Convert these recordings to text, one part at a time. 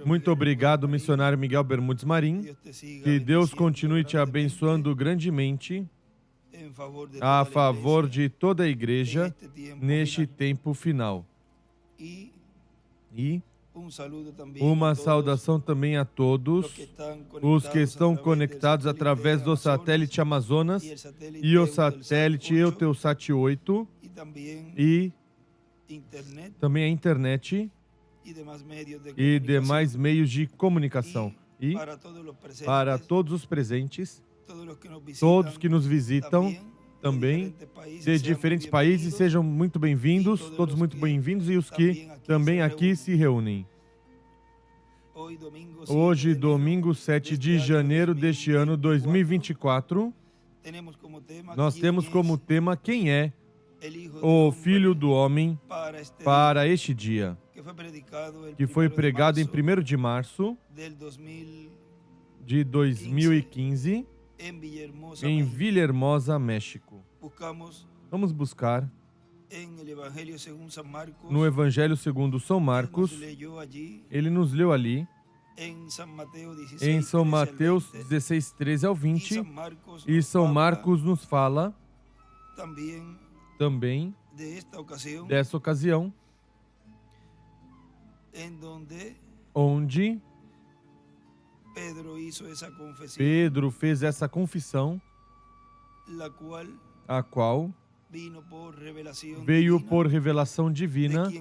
Muito obrigado, missionário Miguel Bermudes Marim. Que Deus continue te abençoando grandemente a favor de toda a igreja neste tempo final. E uma saudação também a todos os que estão conectados através do satélite Amazonas e o satélite Eutelsat 8 e também a internet e demais meios de comunicação. E para todos os presentes, todos que nos visitam também de diferentes países, sejam muito bem-vindos, todos muito bem-vindos, e os que também aqui se reúnem. Hoje, domingo 7 de janeiro deste ano 2024, nós temos como tema quem é o Filho do Homem para este dia, que foi pregado em 1º de março de 2015 em Villahermosa, México. Vamos buscar no Evangelho segundo São Marcos. Ele nos leu ali em São Mateus 16, 13 ao 20, e São Marcos nos fala também dessa ocasião onde Pedro fez essa confissão, a qual veio por revelação divina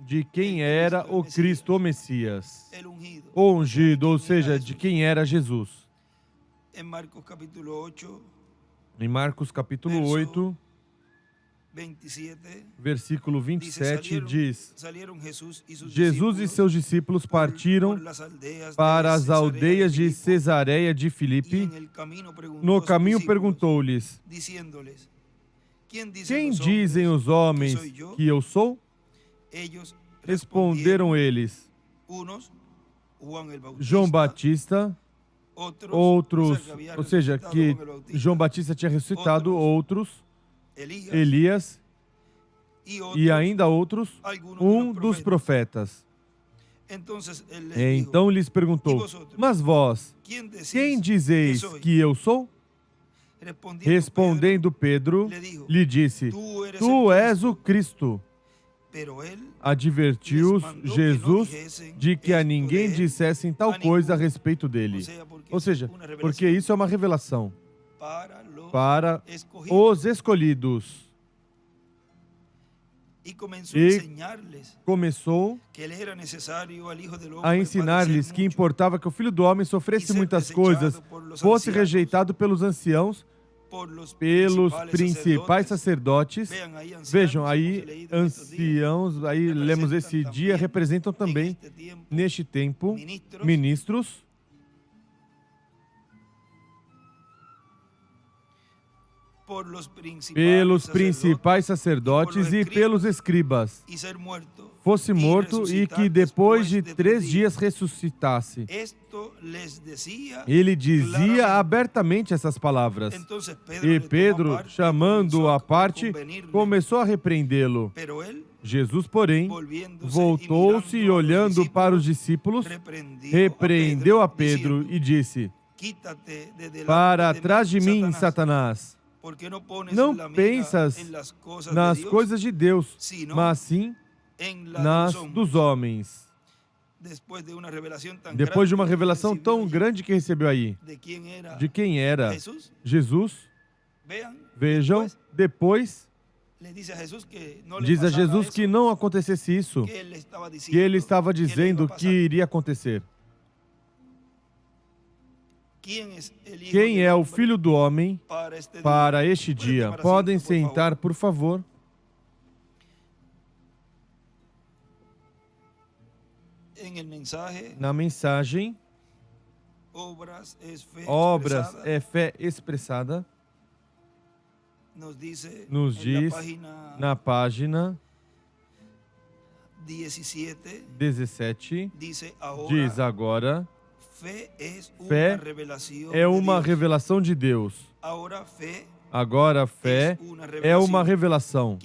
de quem era o Cristo, o Messias, o ungido, ou seja, de quem era Jesus. Em Marcos capítulo 8, versículo 27 diz: Jesus e seus discípulos partiram para as aldeias de Cesareia de Filipe. No caminho perguntou-lhes: quem dizem os homens que eu sou? Responderam eles: João Batista, outros, ou seja, que João Batista tinha ressuscitado, outros Elias e ainda outros, um dos profetas. Então lhes perguntou: mas vós, quem dizeis que eu sou? Respondendo Pedro, lhe disse: tu és o Cristo. Advertiu-os Jesus de que a ninguém dissessem tal coisa a respeito dele. Ou seja, porque isso é uma revelação para os escolhidos. E começou a ensinar-lhes que importava que o Filho do Homem sofresse muitas coisas, fosse rejeitado pelos anciãos, pelos principais sacerdotes. Vejam, aí anciãos, aí lemos esse dia, representam também, neste tempo, ministros, pelos principais sacerdotes e pelos escribas, fosse morto e que depois de 3 dias ressuscitasse. Ele dizia abertamente essas palavras. E Pedro, chamando-o à parte, começou a repreendê-lo. Jesus, porém, voltou-se e, olhando para os discípulos, repreendeu a Pedro e disse: para trás de mim, Satanás. Não pensas nas coisas de Deus, mas sim nas dos homens. Depois de uma revelação tão grande que recebeu aí, de quem era Jesus, vejam, depois diz a Jesus que não acontecesse isso, que ele estava dizendo que iria acontecer. Quem é o Filho do Homem para este dia? Podem sentar, por favor. Na mensagem, obras é fé expressada, nos diz na página 17, diz agora: fé é uma revelação de Deus. Agora a fé é uma revelação.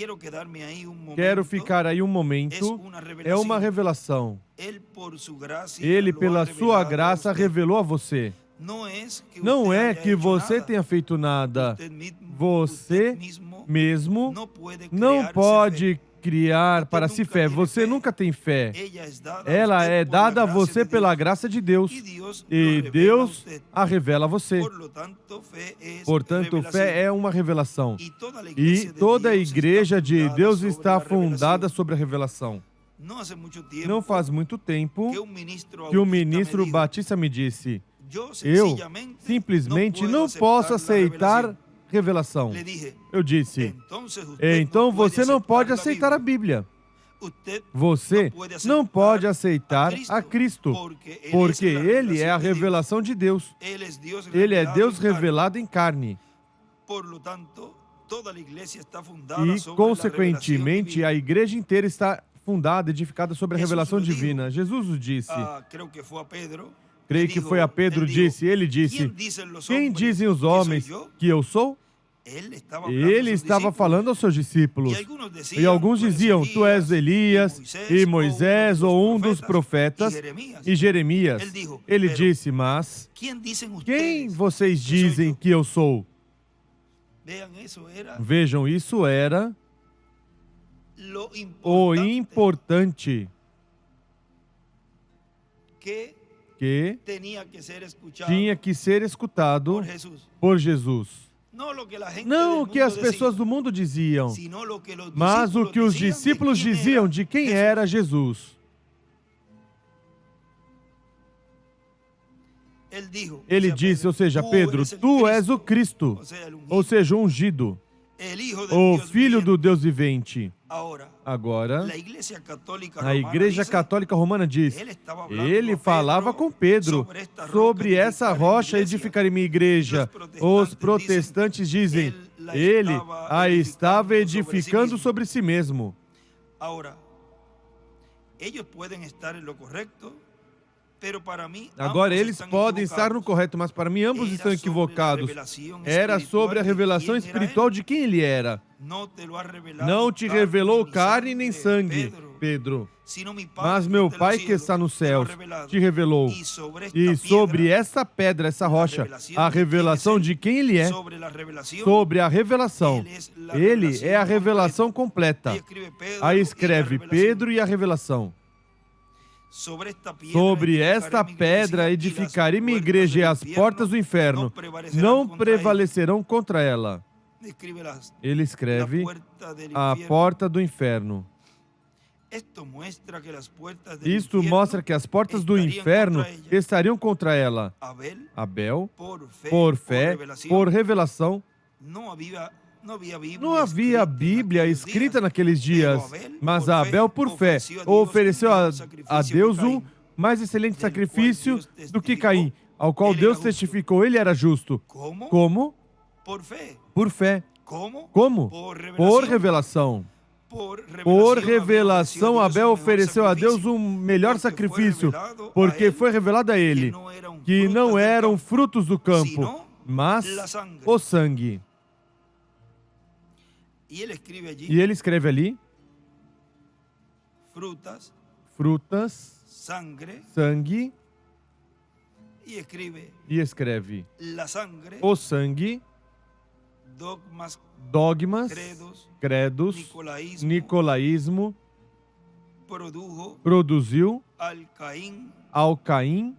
Quero ficar aí um momento. É uma revelação. Ele, pela sua graça, revelou a você. Não é que você tenha feito nada. Você mesmo não pode criar para si fé. Você nunca tem fé. Ela é dada a você pela graça de Deus. E Deus a revela a você. Portanto, fé é uma revelação. E toda a igreja de Deus está fundada sobre a revelação. Não faz muito tempo que o ministro Batista me disse: eu simplesmente não posso aceitar revelação. Eu disse: então você não pode aceitar a Bíblia. Você não pode aceitar a Cristo, porque Ele é a revelação de Deus. Ele é Deus revelado em carne. E, consequentemente, a igreja inteira está fundada, edificada sobre a revelação divina. Jesus o disse. Creio que foi a Pedro disse. Ele disse: quem dizem os homens que eu sou? Ele estava falando aos seus discípulos. E alguns diziam: tu és Elias, e Moisés, ou um dos profetas, e Jeremias. Ele disse: mas quem vocês dizem que eu sou? Vejam, isso era o importante que tinha que ser escutado por Jesus. Não o que as pessoas do mundo diziam, mas o que os discípulos diziam de quem era Jesus. Ele disse, ou seja, Pedro, tu és o Cristo, ou seja, o ungido, o Filho do Deus vivente. Agora, a Igreja Católica Romana diz, ele falava com Pedro sobre essa rocha edificar minha igreja. Os protestantes dizem, ele a estava edificando sobre si mesmo. Agora, eles podem estar no correto, mas para mim ambos estão equivocados. Era sobre a revelação espiritual de quem ele era. Não te revelou carne nem sangue, Pedro, mas meu Pai que está nos céus te revelou. E sobre essa pedra, essa rocha, a revelação de quem ele é, sobre a revelação, ele é a revelação completa. Aí escreve Pedro e a revelação. Sobre esta pedra edificarei minha igreja e as portas do inferno não prevalecerão contra ela. Ele escreve a porta do inferno. Isto mostra que as portas do inferno estariam contra ela. Abel, por fé, por revelação. Não havia Bíblia escrita naqueles dias, mas Abel, por fé, ofereceu a Deus um mais excelente sacrifício do que Caim, ao qual Deus testificou, ele era justo. Como? Por fé. Como? Por revelação. Por revelação, Abel ofereceu a Deus um melhor sacrifício, porque foi revelado a ele que não eram frutos do campo, mas o sangue. E ele escreve ali, frutas, sangue, e escreve o sangue, dogmas, credos, nicolaísmo, produziu ao Caim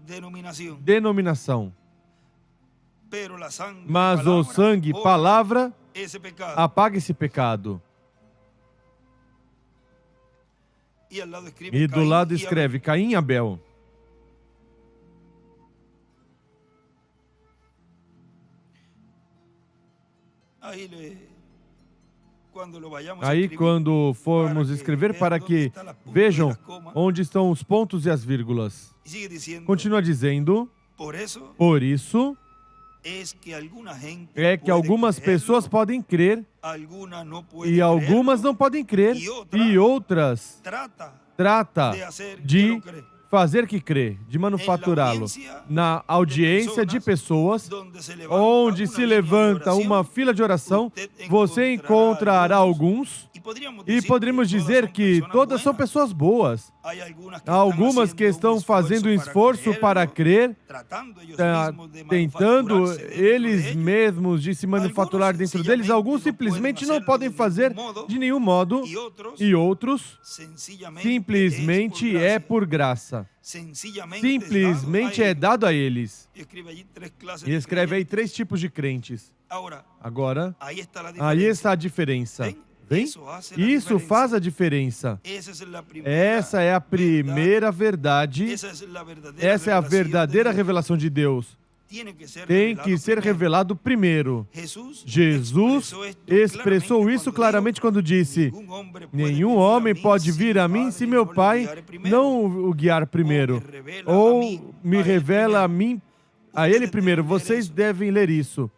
denominação. Mas o sangue, palavra, apaga esse pecado. E do lado escreve Caim e Abel. Aí, quando formos escrever, para que vejam onde estão os pontos e as vírgulas. Continua dizendo, por isso, é que algumas pessoas podem crer e algumas não podem crer, e outras trata de fazer que crê, de manufaturá-lo. Na audiência de pessoas, onde se levanta uma fila de oração, você encontrará alguns, e poderíamos dizer que todas são pessoas boas. Há algumas que estão fazendo um esforço para crer, tentando eles mesmos de se manufaturar dentro deles. Alguns simplesmente não podem fazer de nenhum modo, e outros simplesmente é por graça. Simplesmente é dado a eles. E escreve aí 3 tipos de crentes. Agora, aí está a diferença. Vem? Isso faz a diferença. Essa é a primeira verdade. Essa é a verdadeira revelação de Deus. Tem que ser revelado primeiro. Jesus expressou isso claramente quando disse: nenhum homem pode vir a mim se meu Pai não o guiar primeiro, ou me revela a ele primeiro. Vocês devem ler isso.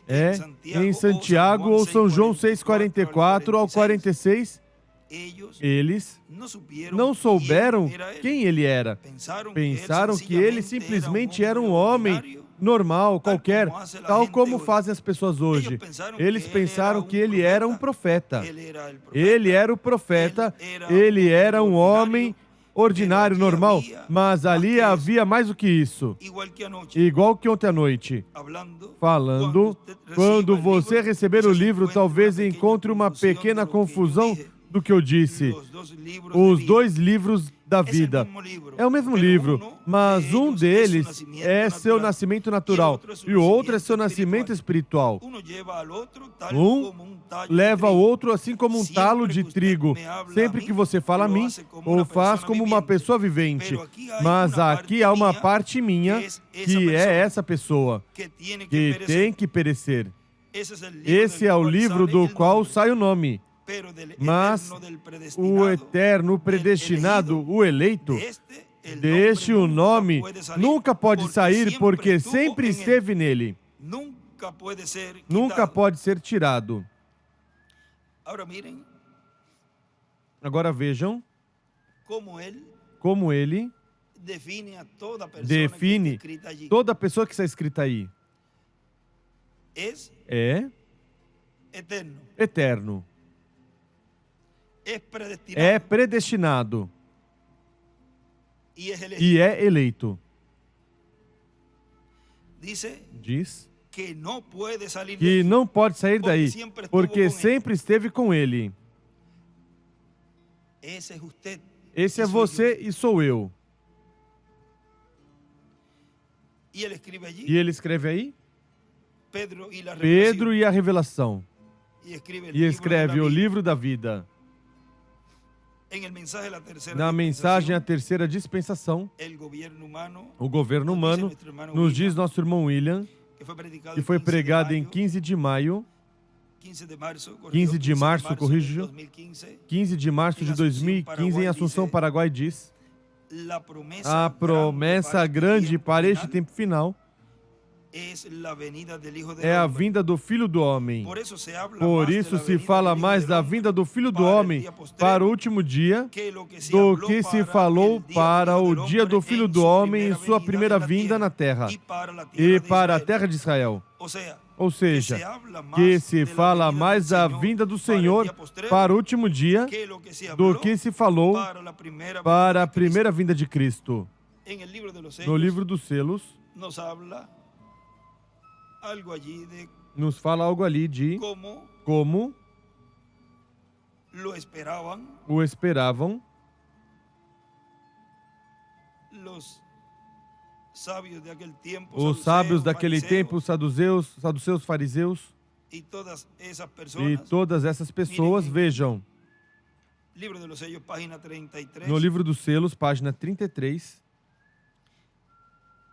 É em Santiago ou São João 6:44 ao 46. Eles não souberam quem ele era. Pensaram que ele simplesmente era um homem normal, qualquer, tal como fazem as pessoas hoje. Eles pensaram que ele era um profeta. Ele era o profeta, ele era um homem ordinário, normal, mas ali havia mais do que isso. Igual que ontem à noite, falando, quando você receber o livro, talvez encontre uma pequena confusão do que eu disse. Os 2 livros da vida. É o mesmo livro, mas um deles é seu nascimento natural e o outro é seu nascimento espiritual. Um leva o outro assim como um talo de trigo. Sempre que você fala a mim, ou faz como uma pessoa vivente. Mas aqui há uma parte minha, que é essa pessoa, que tem que perecer. Esse é o livro do qual sai o nome. Mas o eterno, o predestinado, o eleito, deste o nome nunca pode sair porque sempre esteve nele. Nunca pode ser tirado. Agora vejam como ele define toda pessoa que está escrita aí. É eterno. É predestinado e é eleito. Diz que não pode sair daí, porque sempre esteve com ele. Esse é você e sou eu. E ele escreve aí? Pedro e a revelação. E escreve o livro da vida. Na mensagem à terceira dispensação, o governo humano, nos diz nosso irmão William, que foi pregado em 15 de maio, 15 de março, corrijo, 15 de março de 2015, em Assunção, Paraguai, diz: a promessa grande para este tempo final é a vinda do Filho do Homem. Por isso se fala mais da vinda do Filho do Homem para o último dia do que se falou para o dia do Filho do Homem em sua primeira vinda na terra e para a terra de Israel. Ou seja, que se fala mais da vinda do Senhor para o último dia do que se falou para a primeira vinda de Cristo. No livro dos selos, nos fala algo ali de como o esperavam os sábios daquele tempo, os saduceus, fariseus e todas essas pessoas. Vejam, no livro dos selos, página 33,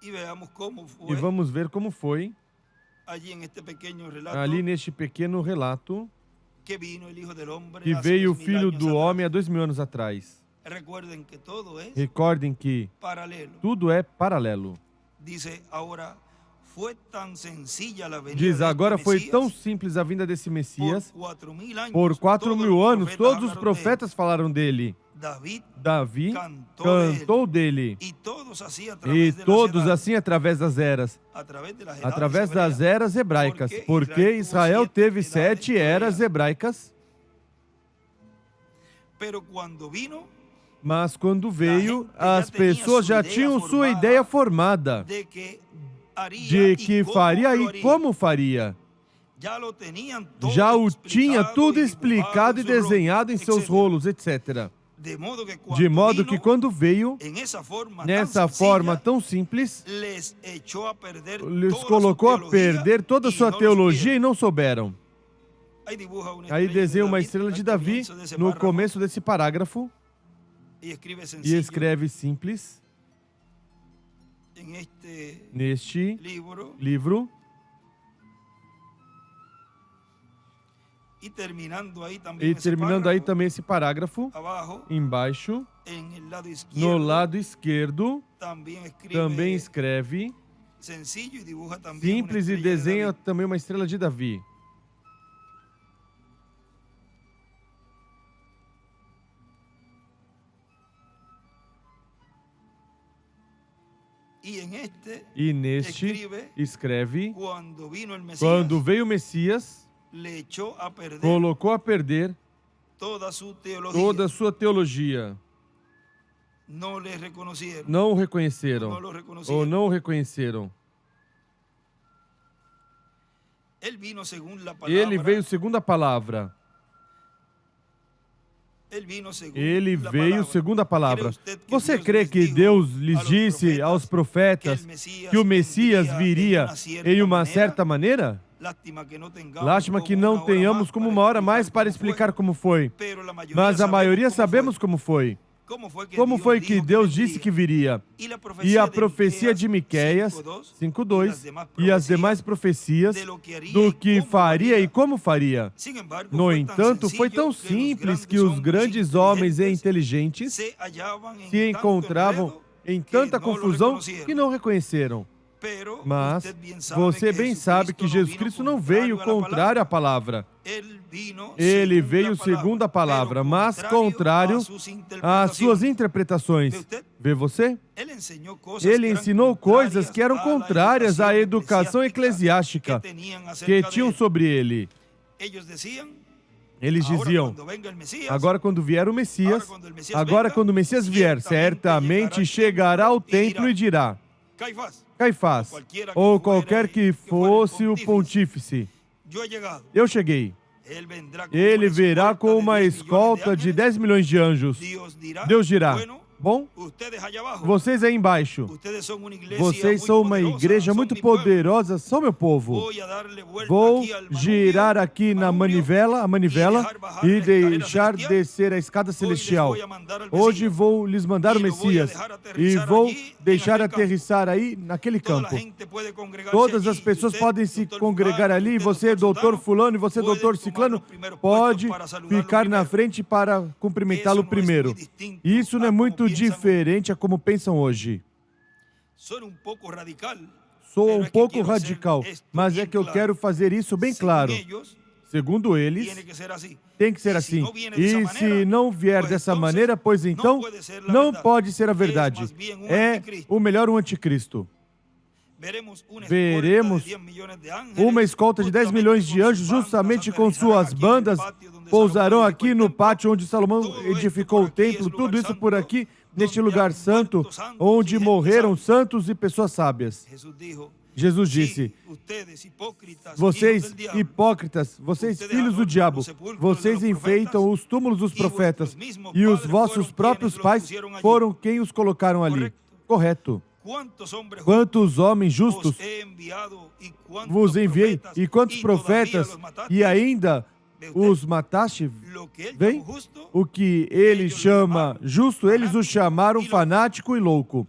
e vamos ver como foi ali neste pequeno relato que veio o Filho do Homem há 2000 anos atrás. Recordem que tudo é paralelo. Diz, agora foi tão simples a vinda desse Messias. Por 4.000 anos, todos os profetas falaram dele. Davi cantou dele. E todos assim através das eras. Através das eras hebraicas. Porque Israel teve 7 eras hebraicas. Mas quando veio, as pessoas já tinham sua ideia formada de que faria e como faria. Já o tinha tudo explicado e desenhado em seus rolos, etc. De modo que quando veio, nessa forma tão simples, lhes colocou a perder toda a sua teologia e não souberam. Aí desenha uma estrela de Davi no começo desse parágrafo e escreve simples neste livro. E terminando aí também esse parágrafo, embaixo, no lado esquerdo, também escreve simples e desenha também uma estrela de Davi. E neste escreve, quando veio o Messias, colocou a perder toda a sua teologia. Não o reconheceram. Ou não o reconheceram. Ele veio segundo a palavra. Ele veio segundo a palavra. Você crê que Deus lhes disse aos profetas que o Messias viria em uma certa maneira? Lástima que não tenhamos como uma hora mais para explicar como foi. Mas a maioria sabemos como foi. Como foi que Deus disse que viria? E a profecia de Miqueias 5:2 e as demais profecias do que faria e como faria. No entanto, foi tão simples que os grandes homens e inteligentes se encontravam em tanta confusão que não reconheceram. Mas você bem sabe que Jesus Cristo não veio contrário à palavra. Ele veio segundo a palavra, mas contrário às suas interpretações. Vê você? Ele ensinou coisas que eram contrárias à educação eclesiástica que tinham sobre ele. Eles diziam, agora quando vier o Messias, agora quando o Messias vier, certamente chegará ao templo e dirá, Caifás, ou qualquer que fosse o pontífice, eu cheguei. Ele virá com uma escolta de 10 milhões de anjos. Deus dirá, bom, vocês aí embaixo, vocês são uma igreja muito poderosa, são meu povo. Vou girar aqui na manivela, e deixar descer a escada celestial. Hoje vou lhes mandar o Messias e vou deixar aterrissar aí naquele campo. Todas as pessoas podem se congregar ali, você, doutor fulano, e você, doutor ciclano, pode ficar na frente para cumprimentá-lo primeiro. Isso não é muito diferente a como pensam hoje. Sou um pouco radical, mas é que eu quero fazer isso bem claro. Segundo eles, tem que ser assim. E se não vier dessa maneira, pois então, não pode ser a verdade. É o melhor um anticristo. Veremos uma escolta de 10 milhões de anjos, justamente com suas bandas, pousarão aqui no pátio onde Salomão edificou o templo, tudo isso por aqui, neste lugar santo, onde morreram santos e pessoas sábias. Jesus disse, vocês hipócritas, vocês filhos do diabo, vocês enfeitam os túmulos dos profetas e os vossos próprios pais foram quem os colocaram ali. Correto. Quantos homens justos vos enviei e quantos profetas e ainda os mataste? Vem? O que ele chama justo, eles o chamaram fanático e louco.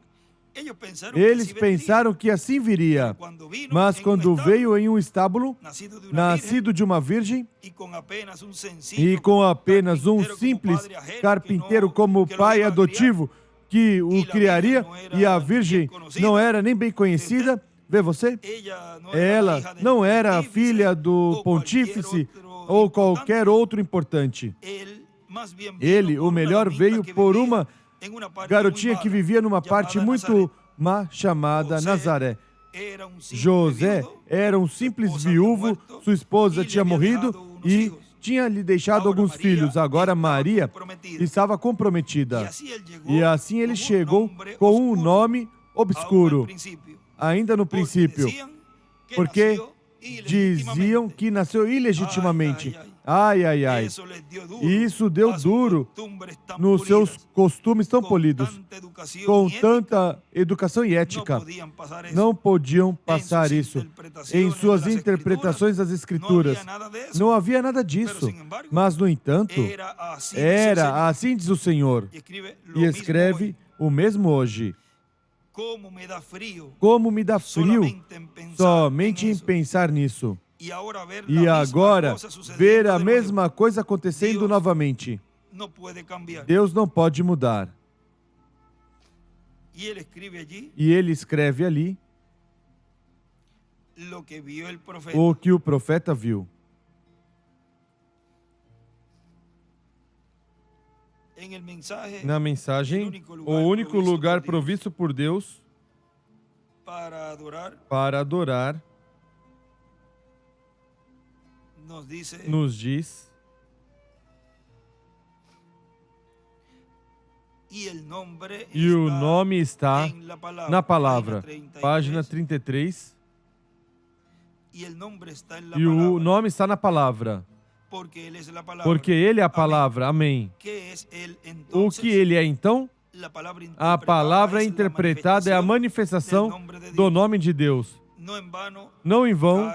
Eles pensaram que assim viria, mas quando veio em um estábulo, nascido de uma virgem, e com apenas um simples carpinteiro como pai adotivo que o criaria, e a virgem não era nem bem conhecida, vê você? Ela não era a filha do pontífice ou qualquer outro importante. Ele, o melhor, veio por uma garotinha que vivia numa parte muito má chamada Nazaré. José era um simples viúvo, sua esposa tinha morrido e tinha lhe deixado alguns filhos. Agora Maria estava comprometida. E assim ele chegou com um nome obscuro, ainda no princípio, porque diziam que nasceu ilegitimamente. Ai, ai, ai. E isso deu duro nos seus costumes tão polidos, com tanta educação e ética. Não podiam passar isso em suas interpretações das Escrituras. Não havia nada disso. Mas, no entanto, era assim diz o Senhor. E escreve o mesmo hoje. Como me dá frio somente em pensar nisso. E agora, ver a mesma coisa acontecendo novamente. Deus não pode mudar. E ele escreve ali o que o profeta viu. Na mensagem, o único lugar provisto por Deus para adorar, nos diz, e o nome está na palavra, página 33, e o nome está na palavra, porque Ele é a palavra, amém. O que Ele é então? A palavra interpretada é a manifestação do nome de Deus. Não em vão,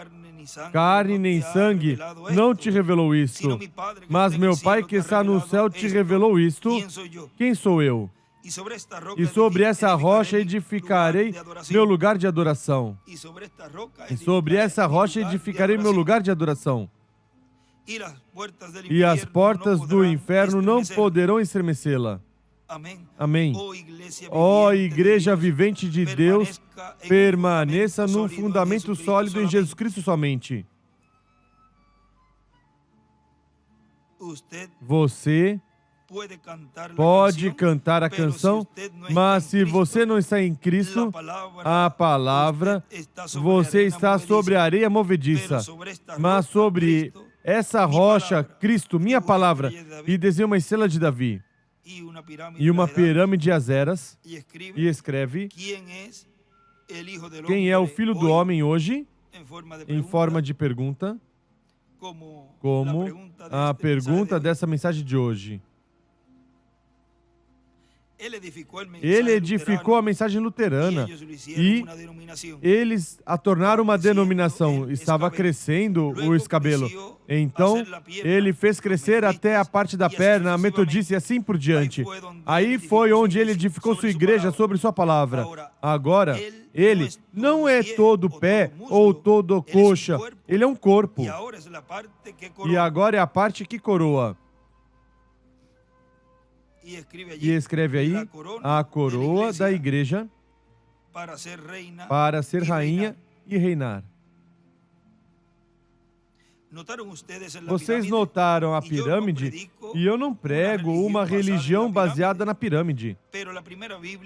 carne nem sangue não te revelou isto, mas meu Pai que está no céu te revelou isto. Quem sou eu? E sobre essa rocha edificarei meu lugar de adoração. E sobre essa rocha edificarei meu lugar de adoração. E as portas do inferno não poderão estremecê-la. Amém. Ó Igreja vivente de Deus, permaneça num fundamento sólido em Jesus Cristo somente. Você pode cantar a canção, mas se você não está em Cristo, a palavra, você está sobre a areia movediça. Mas sobre essa rocha, Cristo, minha palavra, e desenha uma estrela de Davi. E uma pirâmide de Azeras, e escreve quem é o Filho do Homem hoje, em forma de pergunta, como a pergunta dessa mensagem de hoje. Ele edificou a mensagem luterana e eles a tornaram uma denominação. Estava crescendo o escabelo. Então, ele fez crescer até a parte da perna, a metodista e assim por diante. Aí foi onde ele edificou sua igreja sobre sua palavra. Agora, ele não é todo pé ou todo coxa. Ele é um corpo. E agora é a parte que coroa. E escreve aí a coroa da igreja para ser rainha e reinar. Vocês notaram a pirâmide? E eu não prego uma religião baseada na pirâmide.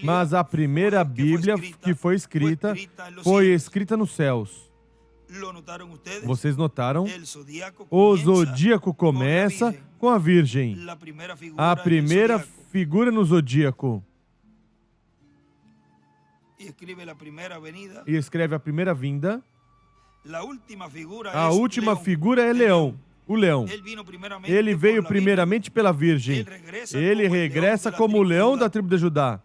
Mas a primeira Bíblia que foi escrita nos céus. Vocês notaram? O zodíaco começa com a Virgem. A primeira figura no zodíaco. E escreve a primeira vinda. A última figura é Leão, o leão. Ele veio primeiramente pela Virgem. Ele regressa como o leão da tribo de Judá.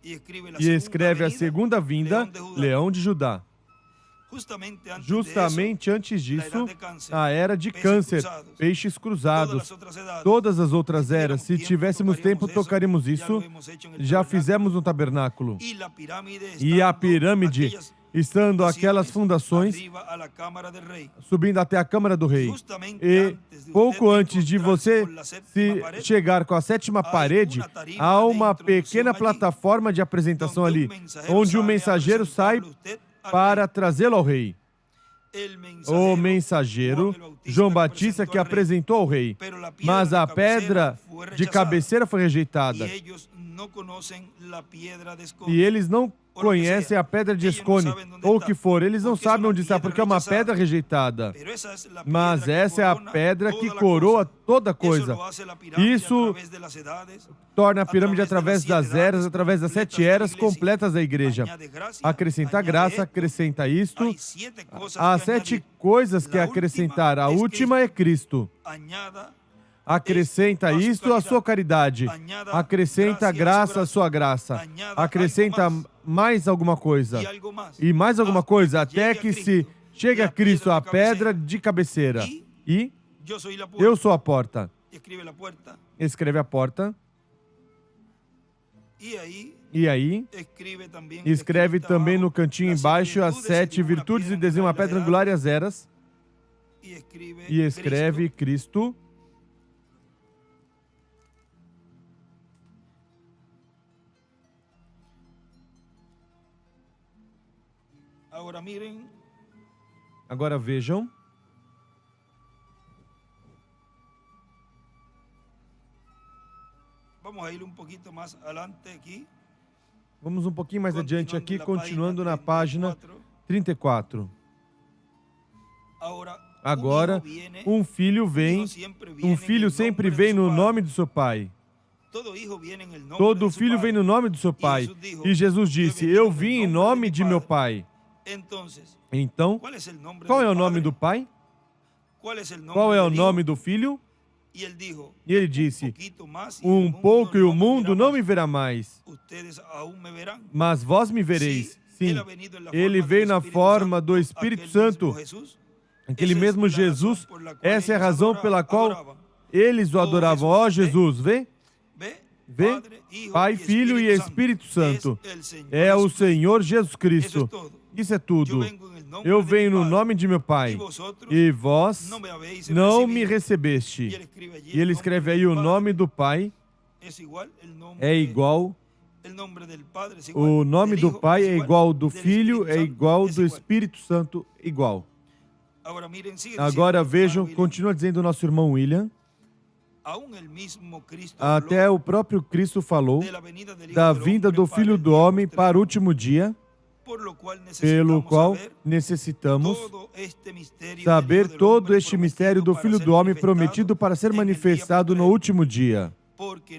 E escreve a segunda vinda, Leão de Judá. Justamente antes disso, a era de Câncer, peixes cruzados, todas as outras eras. Se tivéssemos tempo, tocaríamos isso. Já fizemos no tabernáculo. E a pirâmide, estando aquelas fundações, subindo até a Câmara do Rei. E pouco antes de você se chegar com a sétima parede, há uma pequena plataforma de apresentação ali, onde o mensageiro sai para trazê-lo ao rei. o mensageiro, João Batista, que apresentou ao rei. Mas a pedra de cabeceira foi rejeitada. E eles não conhecem a pedra de escone, ou o que for. Eles não sabem onde está, porque é uma pedra rejeitada. Mas essa é a pedra que coroa toda coisa. Isso torna a pirâmide através das eras, através das 7 eras completas da igreja. Acrescenta graça, acrescenta isto. Há 7 coisas que acrescentar. A última é Cristo. Acrescenta isto à sua caridade. Acrescenta graça à sua graça. Acrescenta mais alguma coisa. E mais alguma coisa, até que se chegue a Cristo, a pedra de cabeceira. E eu sou a porta. Escreve a porta. E aí, escreve também no cantinho embaixo as 7 virtudes e desenha uma pedra angular e as eras. E escreve Cristo. Agora vejam. Vamos um pouquinho mais adiante aqui, continuando na página 34. Agora, um filho sempre vem no nome do seu pai. Todo filho vem no nome do seu pai. E Jesus disse, eu vim em nome de meu pai. Então, qual é o nome do pai? Qual é o nome do filho? E ele disse, um pouco e o mundo não me verá mais, mas vós me vereis. Sim, ele veio na forma do Espírito Santo, aquele mesmo Jesus. Essa é a razão pela qual eles o adoravam. Ó Jesus, vê? Vê? Pai, Filho e Espírito Santo. É o Senhor Jesus Cristo. Isso é tudo. Eu venho no nome de meu Pai. E vós não me recebeste. E ele escreve aí o nome do Pai. É igual. O nome do Pai é igual do Filho, é igual do Espírito Santo, igual. Agora vejam, continua dizendo o nosso irmão William. Até o próprio Cristo falou da vinda do Filho do Homem para o último dia, pelo qual necessitamos saber todo este mistério do Filho do Homem prometido para ser manifestado no último dia. Porque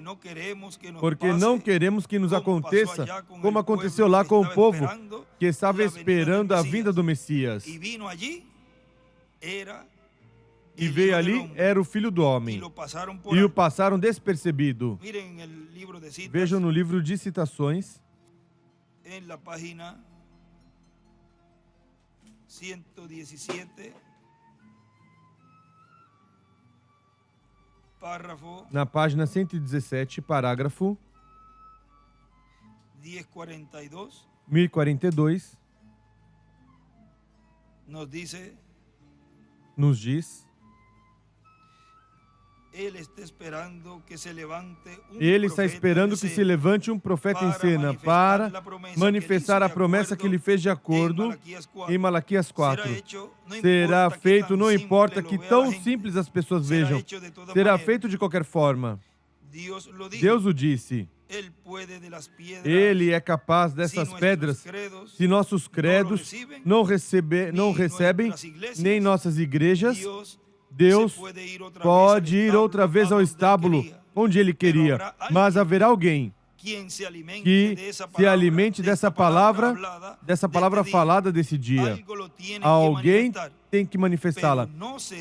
não queremos que nos aconteça como aconteceu lá com o povo que estava esperando a vinda do Messias. E veio ali, era o Filho do Homem. E o passaram despercebido. Vejam no livro de citações, na página 117, parágrafo 1042, nos diz: Ele está esperando que se levante um profeta em cena para manifestar a promessa que ele fez de acordo em Malaquias 4. Será feito, não importa que tão simples as pessoas vejam, será feito de qualquer forma. Deus o disse. Ele é capaz dessas pedras, se nossos credos não recebem, nem nossas igrejas, Deus pode ir outra vez ao estábulo onde Ele queria, mas haverá alguém que se alimente dessa palavra falada desse dia. Alguém tem que manifestá-la,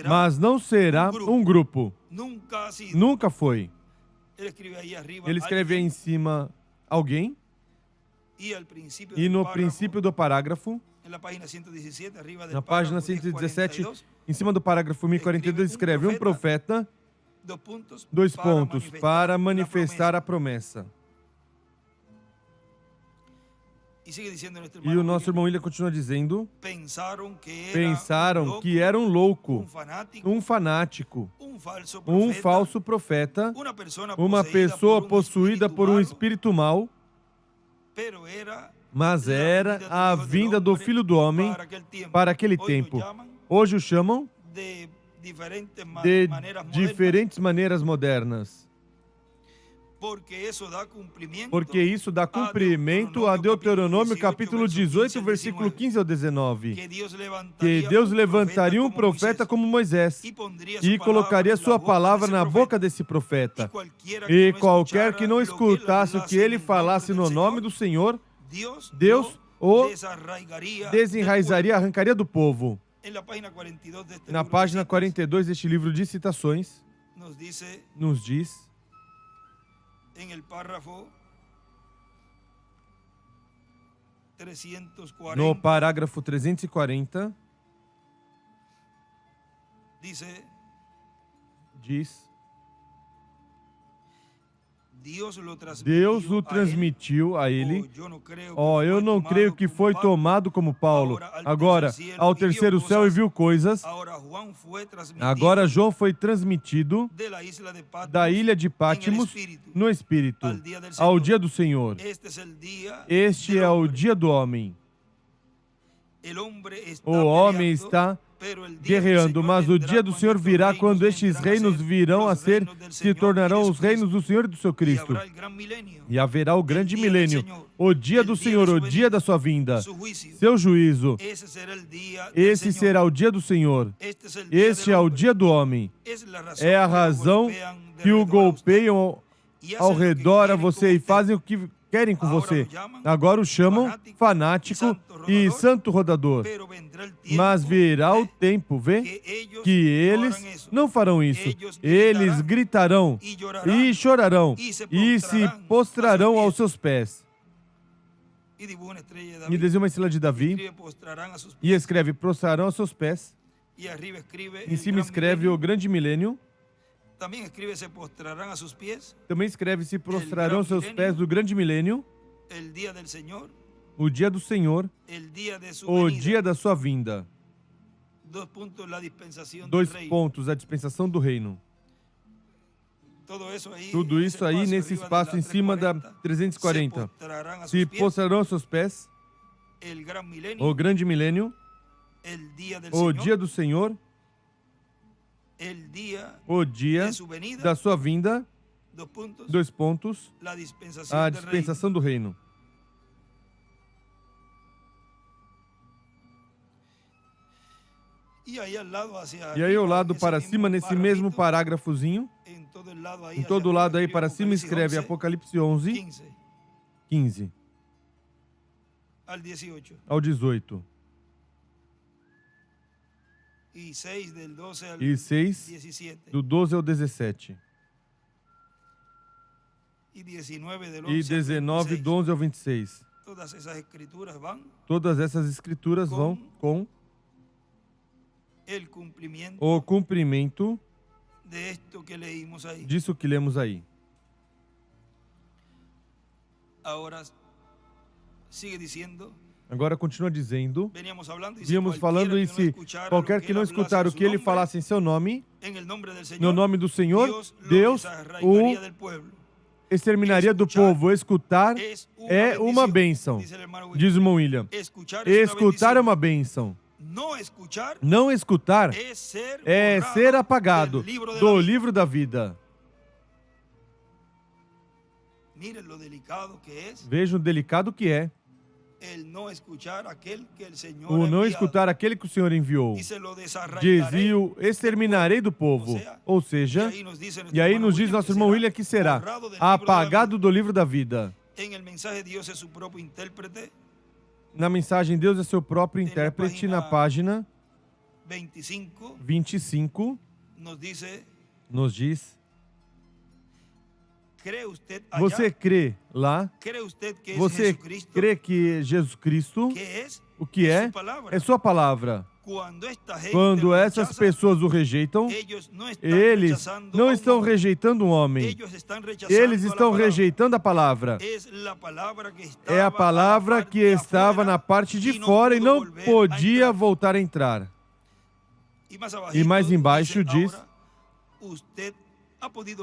mas não será um grupo. Nunca foi. Ele escreve aí em cima alguém, e no princípio do parágrafo, na página 117, em cima do parágrafo 1042, escreve um profeta, 2 pontos, para manifestar a promessa. E o nosso irmão William continua dizendo, pensaram que era um louco, um fanático, um falso profeta, uma pessoa possuída por um espírito mau, mas era a vinda do Filho do Homem para aquele tempo. Hoje o chamam de diferentes maneiras modernas. Porque isso dá cumprimento a Deuteronômio capítulo 18, versículo 15 ao 19. Que Deus levantaria um profeta como Moisés e colocaria sua palavra na boca desse profeta. E qualquer que não escutasse o que ele falasse no nome do Senhor, Deus o desenraizaria, arrancaria do povo. Na página 42 deste livro de citações, nos diz, no parágrafo 340, diz: Deus o transmitiu a ele. Eu não creio que foi tomado como Paulo. Agora, ao terceiro céu e viu coisas. Agora João foi transmitido da ilha de Pátimos no Espírito, ao dia do Senhor. Este é o dia do homem. O homem está guerreando, mas o dia do Senhor virá quando estes reinos virão a ser, se tornarão os reinos do Senhor e do seu Cristo. E haverá o grande milênio, o dia do Senhor, o dia da sua vinda, seu juízo. Esse será o dia do Senhor. Este é o dia do homem. É a razão que o golpeiam ao redor a você e fazem o que querem com você. Agora o chamam fanático e santo rodador. Mas virá o tempo, que eles não farão isso. Eles gritarão e chorarão e se prostrarão aos seus pés. E desenha uma estrela de Davi e escreve: prostrarão aos seus pés. Em cima escreve o grande milênio. Também escreve: se prostrarão aos seus pés do grande milênio. O dia do Senhor, o dia da sua vinda. 2 pontos, a dispensação do reino. Tudo isso aí nesse espaço em cima da 340. Se prostrarão aos seus pés, o grande milênio, o dia do Senhor, o dia da sua vinda. 2 pontos, a dispensação do reino. E aí ao lado para cima, nesse mesmo parágrafozinho, em todo lado aí para cima, escreve Apocalipse 11, 15 ao 18. E 6 do 12 ao 17. E 19 do 11 ao 26. Todas essas escrituras vão com o cumprimento disso que lemos aí. Agora continua dizendo, víamos falando, e se qualquer que não escutar o que ele falasse em seu nome, no nome do Senhor, Deus o exterminaria do povo. Escutar é uma bênção, diz o irmão William. Escutar é uma bênção. Não escutar é ser apagado do livro da vida. Veja o delicado que é o não escutar aquele que o Senhor enviou. Diz: e o exterminarei do povo. Ou seja, e aí nos diz nosso irmão William que será apagado do livro da vida. Na mensagem Deus é seu próprio intérprete, na página 25, nos diz: você crê lá? Você crê que Jesus Cristo, o que é? É sua palavra. Quando essas pessoas o rejeitam, eles não estão rejeitando um homem. Eles estão rejeitando a palavra. É a palavra que estava na parte de fora e não podia voltar a entrar. E mais embaixo diz: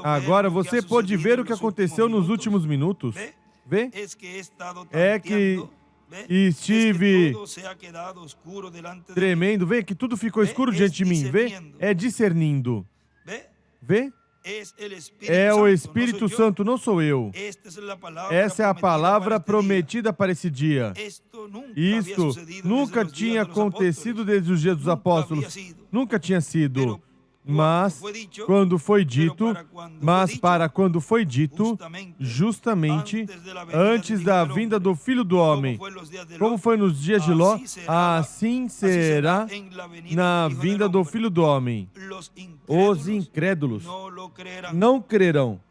agora você pode ver o que aconteceu nos últimos minutos. Vê? É que e estive tremendo. Vê que tudo ficou escuro diante de mim. Vê? É discernindo. Vê? É o Espírito Santo, não sou eu. Essa é a palavra prometida para esse dia. Isto nunca tinha acontecido desde os dias dos apóstolos. Nunca tinha sido. Mas quando foi dito, quando foi dito, justamente antes da vinda do Filho do Homem, como foi nos dias de Ló, assim será na vinda do Filho do Homem. Os incrédulos não crerão.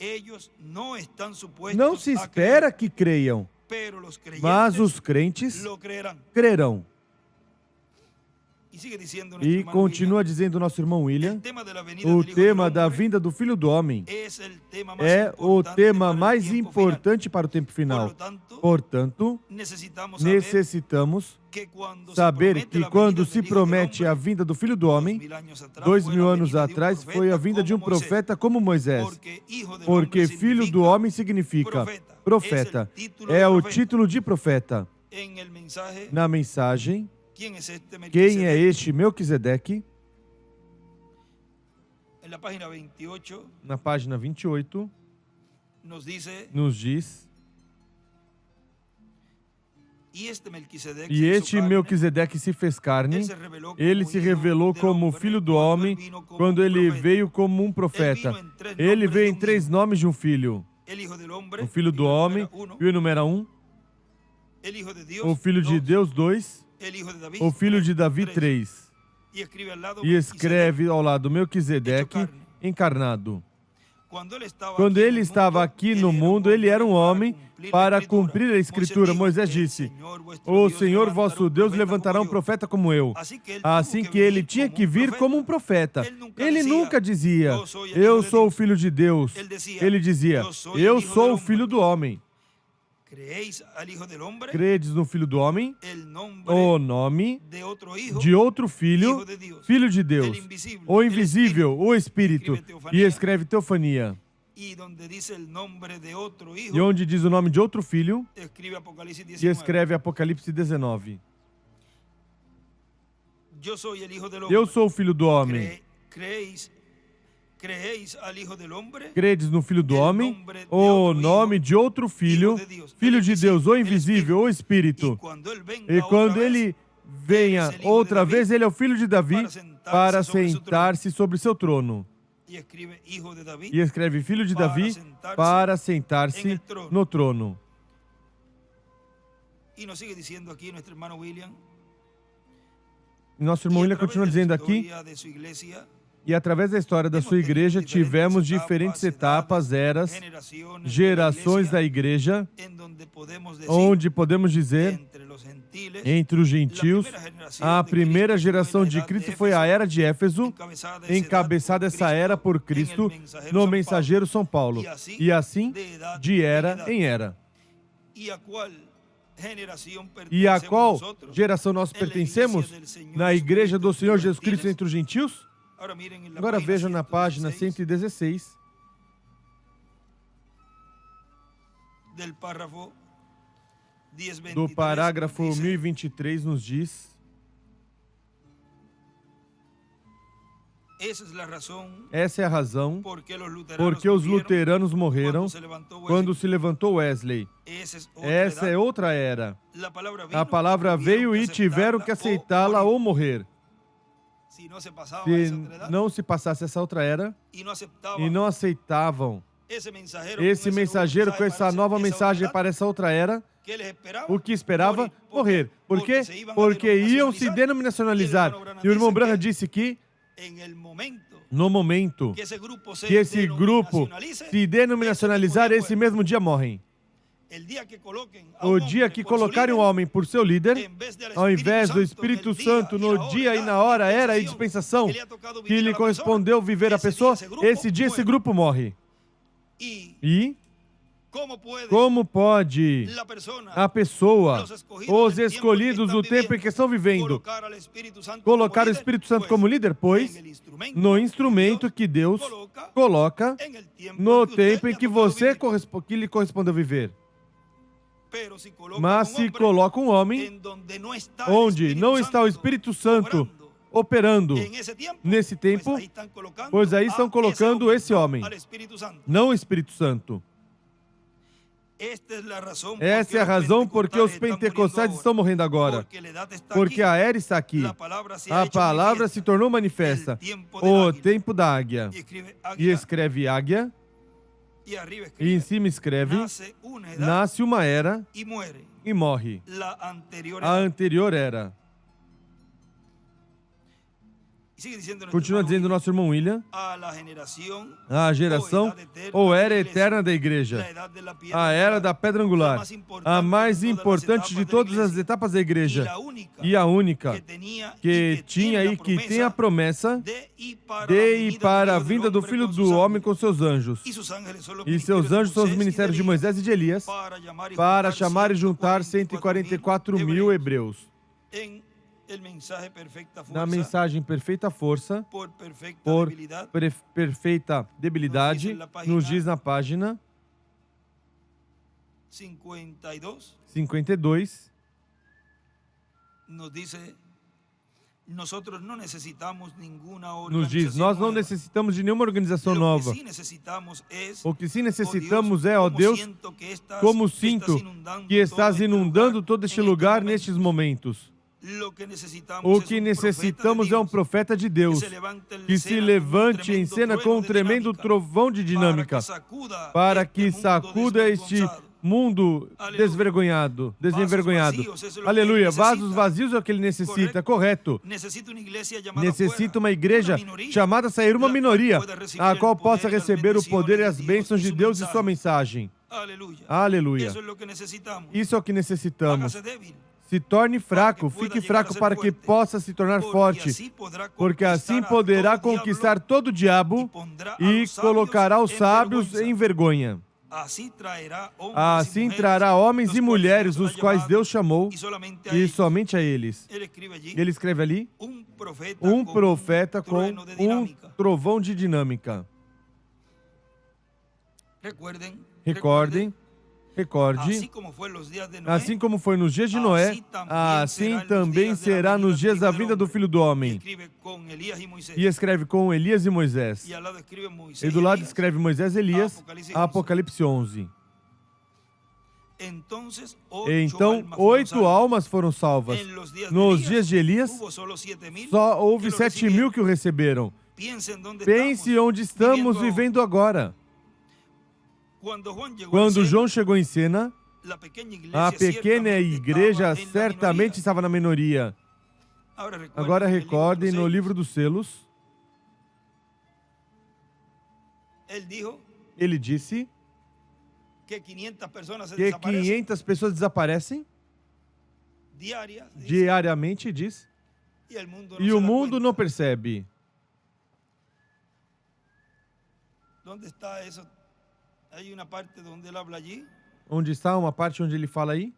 Não se espera que creiam, mas os crentes crerão. E continua dizendo nosso irmão William, o tema da vinda do Filho do Homem é o tema mais importante para o tempo final. Portanto, necessitamos saber que quando se promete a vinda do Filho do Homem, 2000 anos atrás, foi a vinda de um profeta como Moisés. Porque Filho do Homem significa profeta. É o título de profeta. Na mensagem, quem é este Melquisedeque? Na página 28, nos diz: e este Melquisedeque se fez carne, ele se revelou como Filho do Homem quando ele veio como um profeta. Ele veio em 3 nomes de um filho: o Filho do Homem, filho número 1, o Filho de Deus 2, o Filho de Davi 3. E escreve ao lado Melquisedeque encarnado. Quando ele estava aqui no mundo, ele era um homem para cumprir a Escritura. Moisés disse: o Senhor vosso Deus levantará um profeta como eu. Assim que ele tinha que vir como um profeta. Ele nunca dizia: eu sou o Filho de Deus. Ele dizia: eu sou o Filho do Homem. Credes no Filho do Homem, o nome de outro filho, Filho de Deus, o invisível, o Espírito, e escreve Teofania. E onde diz o nome de outro filho, e escreve Apocalipse 19. Eu sou o Filho do Homem. Credes no Filho do Homem, o nome de outro filho, Filho de Deus, o invisível, o Espírito. E quando ele venha outra vez, ele é o Filho de Davi para sentar-se sobre seu trono. E escreve Filho de Davi para sentar-se no trono. E nosso irmão William continua dizendo aqui: e através da história da sua igreja, tivemos diferentes etapas, eras, gerações da igreja, onde podemos dizer, entre os gentios, a primeira geração de Cristo foi a era de Éfeso, encabeçada essa era por Cristo no mensageiro São Paulo. E assim, de era em era. E a qual geração nós pertencemos? Na igreja do Senhor Jesus Cristo entre os gentios? Agora vejam na página 116, do parágrafo 1023, nos diz: essa é a razão porque os luteranos morreram quando se levantou Wesley. Essa é outra era. A palavra veio e tiveram que aceitá-la ou morrer. Se não se passasse essa outra era e não aceitavam esse mensageiro com essa nova mensagem para essa outra era, o que esperava? Morrer. Por quê? Porque iam se denominacionalizar. E o irmão Branham disse que no momento que esse grupo se denominacionalizar, esse mesmo dia morrem. O dia que colocarem o homem por seu líder, ao invés do Espírito Santo no dia e na hora, era e dispensação que lhe correspondeu viver a pessoa, esse dia esse grupo morre. E como pode a pessoa, os escolhidos do tempo em que estão vivendo, colocar o Espírito Santo como líder? Pois, no instrumento que Deus coloca no tempo em que lhe correspondeu viver. Mas se coloca um homem onde não está o Espírito Santo operando nesse tempo, pois aí estão colocando esse homem, não o Espírito Santo. Essa é a razão porque os pentecostais estão morrendo agora. Porque a era está aqui. A palavra se tornou manifesta. O tempo da águia. E escreve águia. E em cima escreve: nasce uma era e morre. A anterior era. Continua dizendo nosso irmão William: a geração ou era eterna da igreja, a era da pedra angular, a mais importante de todas as etapas da igreja e a única que tinha e que tem a promessa de ir para a vinda do Filho do Homem com seus anjos. E seus anjos são os ministérios de Moisés e de Elias para chamar e juntar 144 mil hebreus. Na mensagem Perfeita Força, por perfeita debilidade, nos diz na página 52, nos diz: nós não necessitamos de nenhuma organização nova. O que sim necessitamos é, ó Deus, como sinto que estás inundando todo este lugar nestes momentos. O que necessitamos é um profeta de Deus que se levante em cena com um tremendo trovão de dinâmica para que sacuda este mundo desenvergonhado. Aleluia. Vasos vazios é o que ele necessita, correto. Necessita uma igreja chamada a sair uma minoria, a qual possa receber o poder e as bênçãos de Deus e sua mensagem. Aleluia. Isso é o que necessitamos. Se torne fraco, fique fraco para que possa se tornar forte, porque assim poderá conquistar todo o diabo e colocará os sábios em vergonha. Assim trará homens e mulheres, os quais Deus chamou, e somente a eles. Ele escreve ali: um profeta com um trovão de dinâmica. Recorde, assim como foi nos dias de Noé, assim também será nos dias da vinda do Filho do Homem. E escreve com Elias e Moisés. E do lado escreve Moisés e Elias, Apocalipse 11. Então, 8 almas foram salvas. Nos dias de Elias, só houve 7.000 que o receberam. Pense onde estamos vivendo agora. Quando João chegou em cena, a pequena igreja certamente estava na minoria. Agora recordem no livro dos selos. Ele disse que 500 pessoas desaparecem diariamente, diz, e o mundo não percebe. Onde está uma parte onde ele fala aí?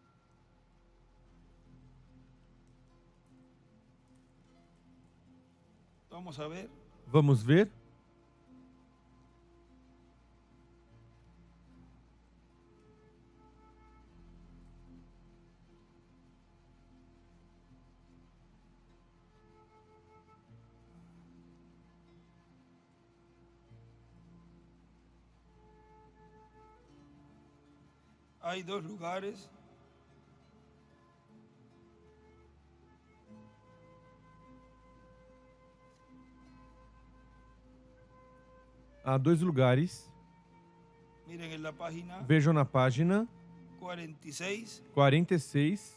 Vamos ver. Hay dos lugares há dois lugares. Vejam na página 46.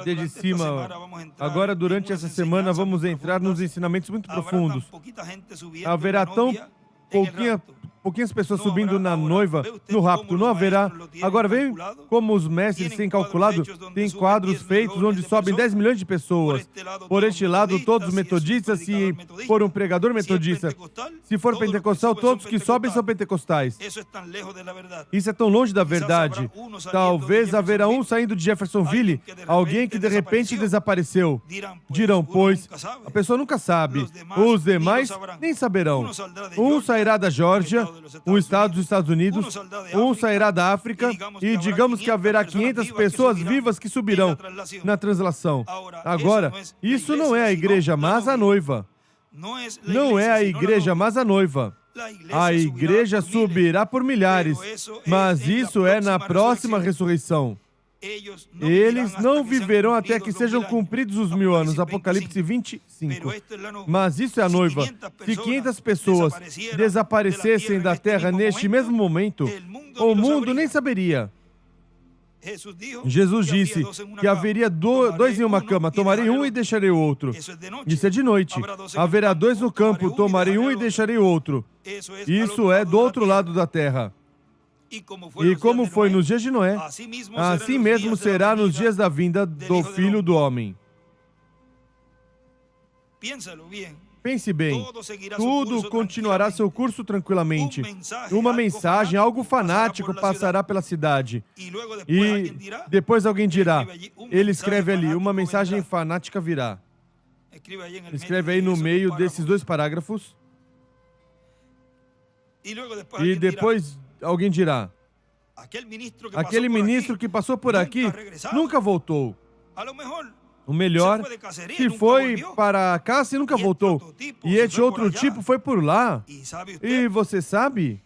Desde cima, agora durante essa semana vamos entrar nos ensinamentos muito profundos. Haverá tão pouquinhas pessoas subindo na noiva, no rapto, não haverá. Agora vem como os mestres têm calculado, tem quadros feitos onde sobem 10 milhões de pessoas. Por este lado, todos os metodistas, se for um pregador metodista, se for pentecostal, todos que sobem são pentecostais. Isso é tão longe da verdade. Talvez haverá um saindo de Jeffersonville, alguém que de repente desapareceu. Dirão, pois, a pessoa nunca sabe. Os demais nem saberão. Um sairá da Geórgia, um estado dos Estados Unidos, um sairá da África, e digamos que haverá 500 pessoas vivas que subirão na translação. Agora, isso não é a igreja, mas a noiva. Não é a igreja, mas a noiva. A igreja subirá por milhares, mas isso é na próxima ressurreição. Eles não viverão até que sejam cumpridos os 1000 anos. Apocalipse 25. Mas isso é a noiva. Se 500 pessoas desaparecessem da terra neste mesmo momento, o mundo nem saberia. Jesus disse que haveria dois em uma cama, tomarei um e deixarei o outro. Isso é de noite. Haverá 2 no campo, tomarei um e deixarei o outro. Isso é do outro lado da terra. E como foi nos dias de Noé, assim mesmo será nos dias da vinda do Filho do Homem. Pense bem, tudo continuará seu curso tranquilamente. Uma mensagem, algo fanático passará pela cidade. E depois alguém dirá, ele escreve ali, uma mensagem fanática virá. Escreve aí no meio desses 2 parágrafos. E depois alguém dirá, aquele ministro que passou por aqui nunca voltou. O melhor, se foi para cá, se nunca voltou. E este outro tipo foi por lá. E você sabe?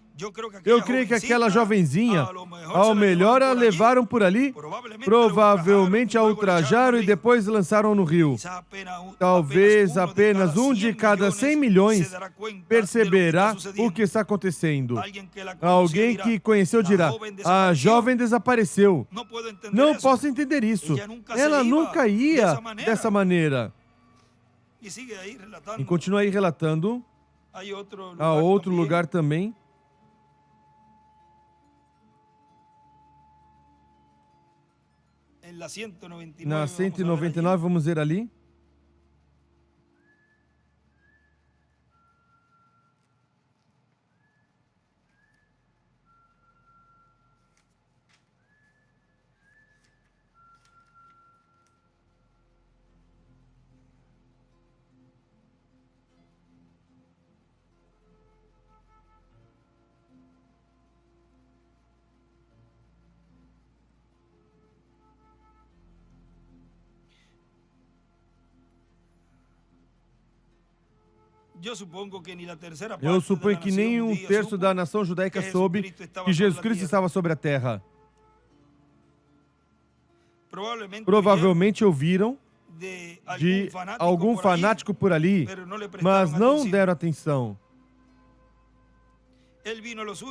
Eu creio que aquela jovenzinha, ao melhor a levaram por ali, provavelmente a ultrajaram e depois lançaram no rio. Talvez apenas um de cada 100 milhões perceberá o que está acontecendo. Alguém que conheceu dirá, a jovem desapareceu. Não posso entender isso. Ela nunca ia dessa maneira. E continua aí relatando. Há outro lugar também. Na 199, vamos ver ali. Eu suponho que nem 1/3 da nação judaica soube que Jesus Cristo estava sobre a terra. Provavelmente ouviram de algum fanático por ali, mas não deram atenção.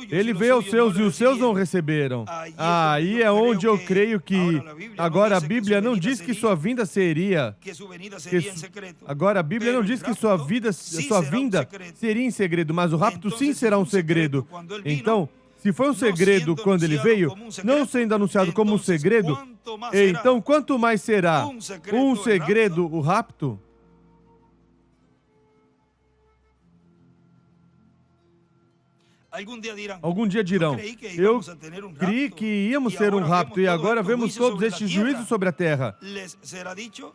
Ele veio aos seus e os seus não receberam. Aí é onde eu creio que... Agora a Bíblia não diz que sua vinda seria... Agora a Bíblia não diz que sua vinda seria em segredo, mas o rapto sim será um segredo. Então, se foi um segredo quando ele veio, não sendo anunciado como um segredo, então quanto mais será um segredo o rapto? Algum dia dirão, eu creio que íamos ter um rapto e agora vemos todos estes juízos sobre a terra.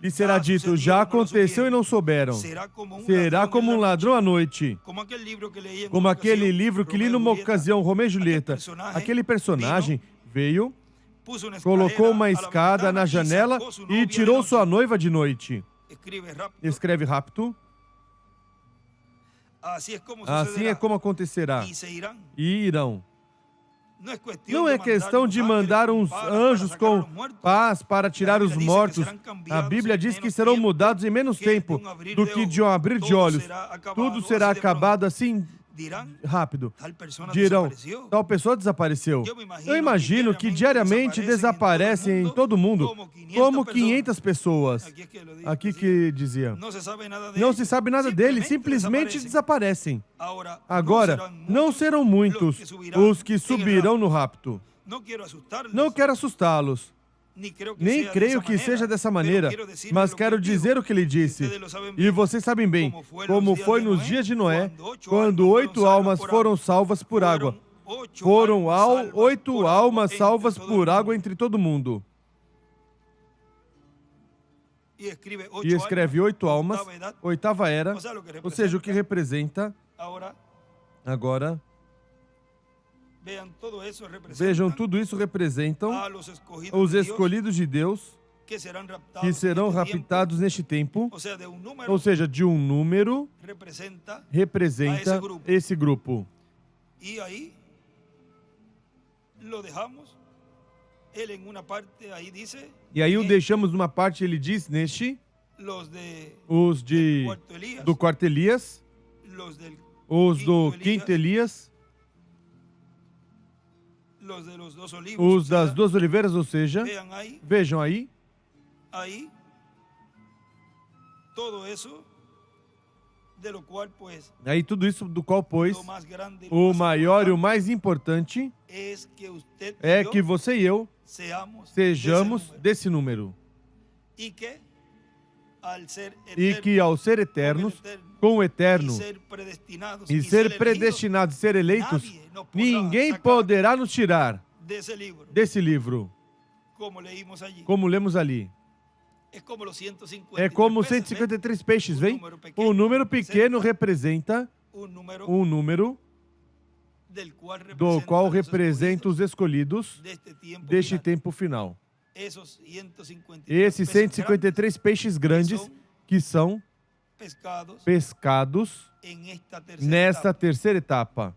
E será dito, já aconteceu e não souberam. Será como um ladrão à noite. Como aquele livro que li numa ocasião, Romeu e Julieta. Aquele personagem veio, colocou uma escada na janela e tirou sua noiva de noite. Escreve rapto. Assim é como acontecerá. E irão. Não é questão de mandar uns anjos com paz para tirar os mortos. A Bíblia diz que serão mudados em menos tempo do que de um abrir de olhos. Tudo será acabado assim rápido, dirão, tal pessoa desapareceu. Eu imagino que diariamente desaparecem em todo mundo como 500 pessoas. Aqui que dizia, não se sabe nada deles, simplesmente desaparecem. Agora, não serão muitos os que subirão no rapto. Não quero assustá-los. Nem creio que seja dessa maneira, mas quero dizer o que ele disse. E vocês sabem bem, como foi nos dias de Noé, quando 8 almas foram salvas por água. Foram 8 almas salvas por água entre todo mundo. E escreve 8 almas, oitava era, ou seja, o que representa. Agora, vejam, tudo isso representam os escolhidos de Deus que serão raptados neste tempo, ou seja, de um número representa esse grupo. E aí o deixamos numa parte, ele diz neste, do quarto Elias, os do quinto Elias, os das 2 oliveiras, ou seja, vejam aí, aí tudo isso do qual, pois, o maior e o mais importante é que você e eu sejamos desse número. E que ao ser eternos, com o eterno, e ser predestinados, ser eleitos, ninguém poderá nos tirar desse livro. Como lemos ali. É como 153 peixes, vem? Um número pequeno representa um número do qual representa os escolhidos deste tempo final. Esses 153 peixes grandes que são pescados nesta terceira etapa.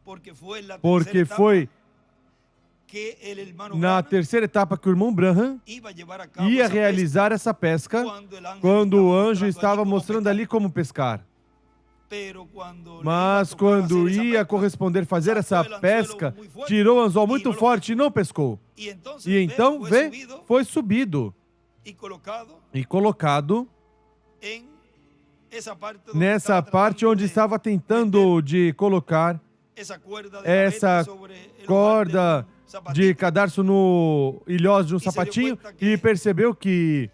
Porque foi na terceira etapa que o irmão Branham ia realizar essa pesca quando o anjo estava mostrando ali como pescar. Mas quando ia corresponder fazer essa pesca, tirou o anzol muito forte e não pescou. E então, foi subido e colocado nessa parte onde estava tentando de colocar essa corda de cadarço no ilhós de um sapatinho e percebeu que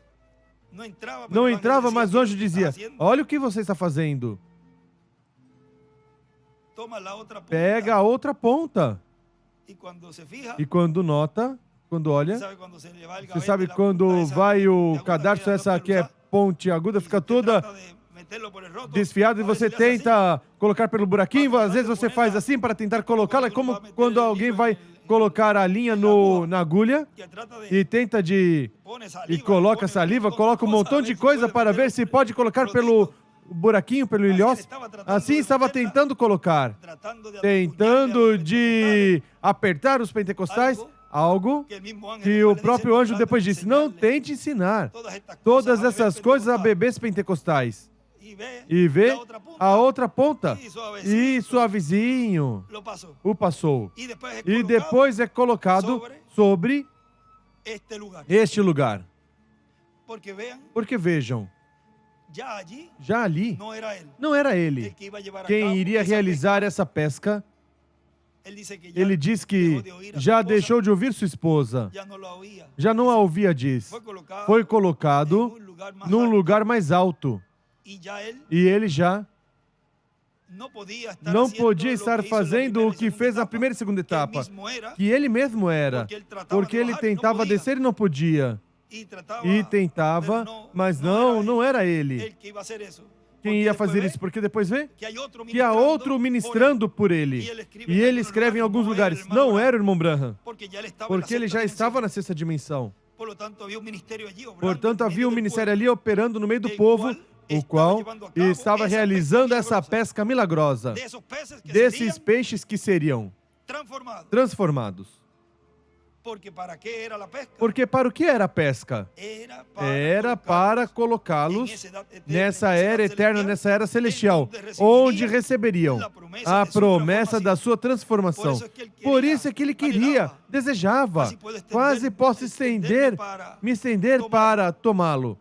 não entrava, mas o anjo dizia, olha o que você está fazendo. Pega a outra ponta. E quando nota, quando olha, você sabe quando vai o cadarço, essa aqui é ponte aguda, fica toda desfiada e você tenta colocar pelo buraquinho, às vezes você faz assim para tentar colocá-la, é como quando alguém vai colocar a linha na agulha e tenta e coloca saliva, coloca um montão de coisa para ver se pode colocar pelo buraquinho, pelo ilhós. Assim estava tentando colocar, tentando de apertar os pentecostais, algo que o próprio anjo depois disse, não tente ensinar todas essas coisas a bebês pentecostais. E vê a outra ponta e suavezinho o passou. E depois é colocado sobre este lugar. Porque vejam, já ali não era ele quem iria realizar essa pesca. Ele diz que já deixou de ouvir sua esposa, já não a ouvia, diz. Foi colocado num lugar mais alto. E ele já não podia estar fazendo o que fez na primeira e segunda etapa, que ele mesmo era, porque ele tentava descer e não podia. E tentava, mas não era ele quem ia fazer isso, porque depois vê que há outro ministrando por ele. E ele escreve em alguns lugares, não era o irmão Branham, porque ele já estava na sexta dimensão. Portanto, havia um ministério ali operando no meio do povo, o qual estava realizando essa pesca milagrosa desses peixes que seriam transformados. Porque para o que era a pesca? Era para colocá-los nessa era eterna, nessa era celestial, onde receberiam a promessa da sua transformação. Por isso é que ele queria, desejava, quase posso me estender para tomá-lo.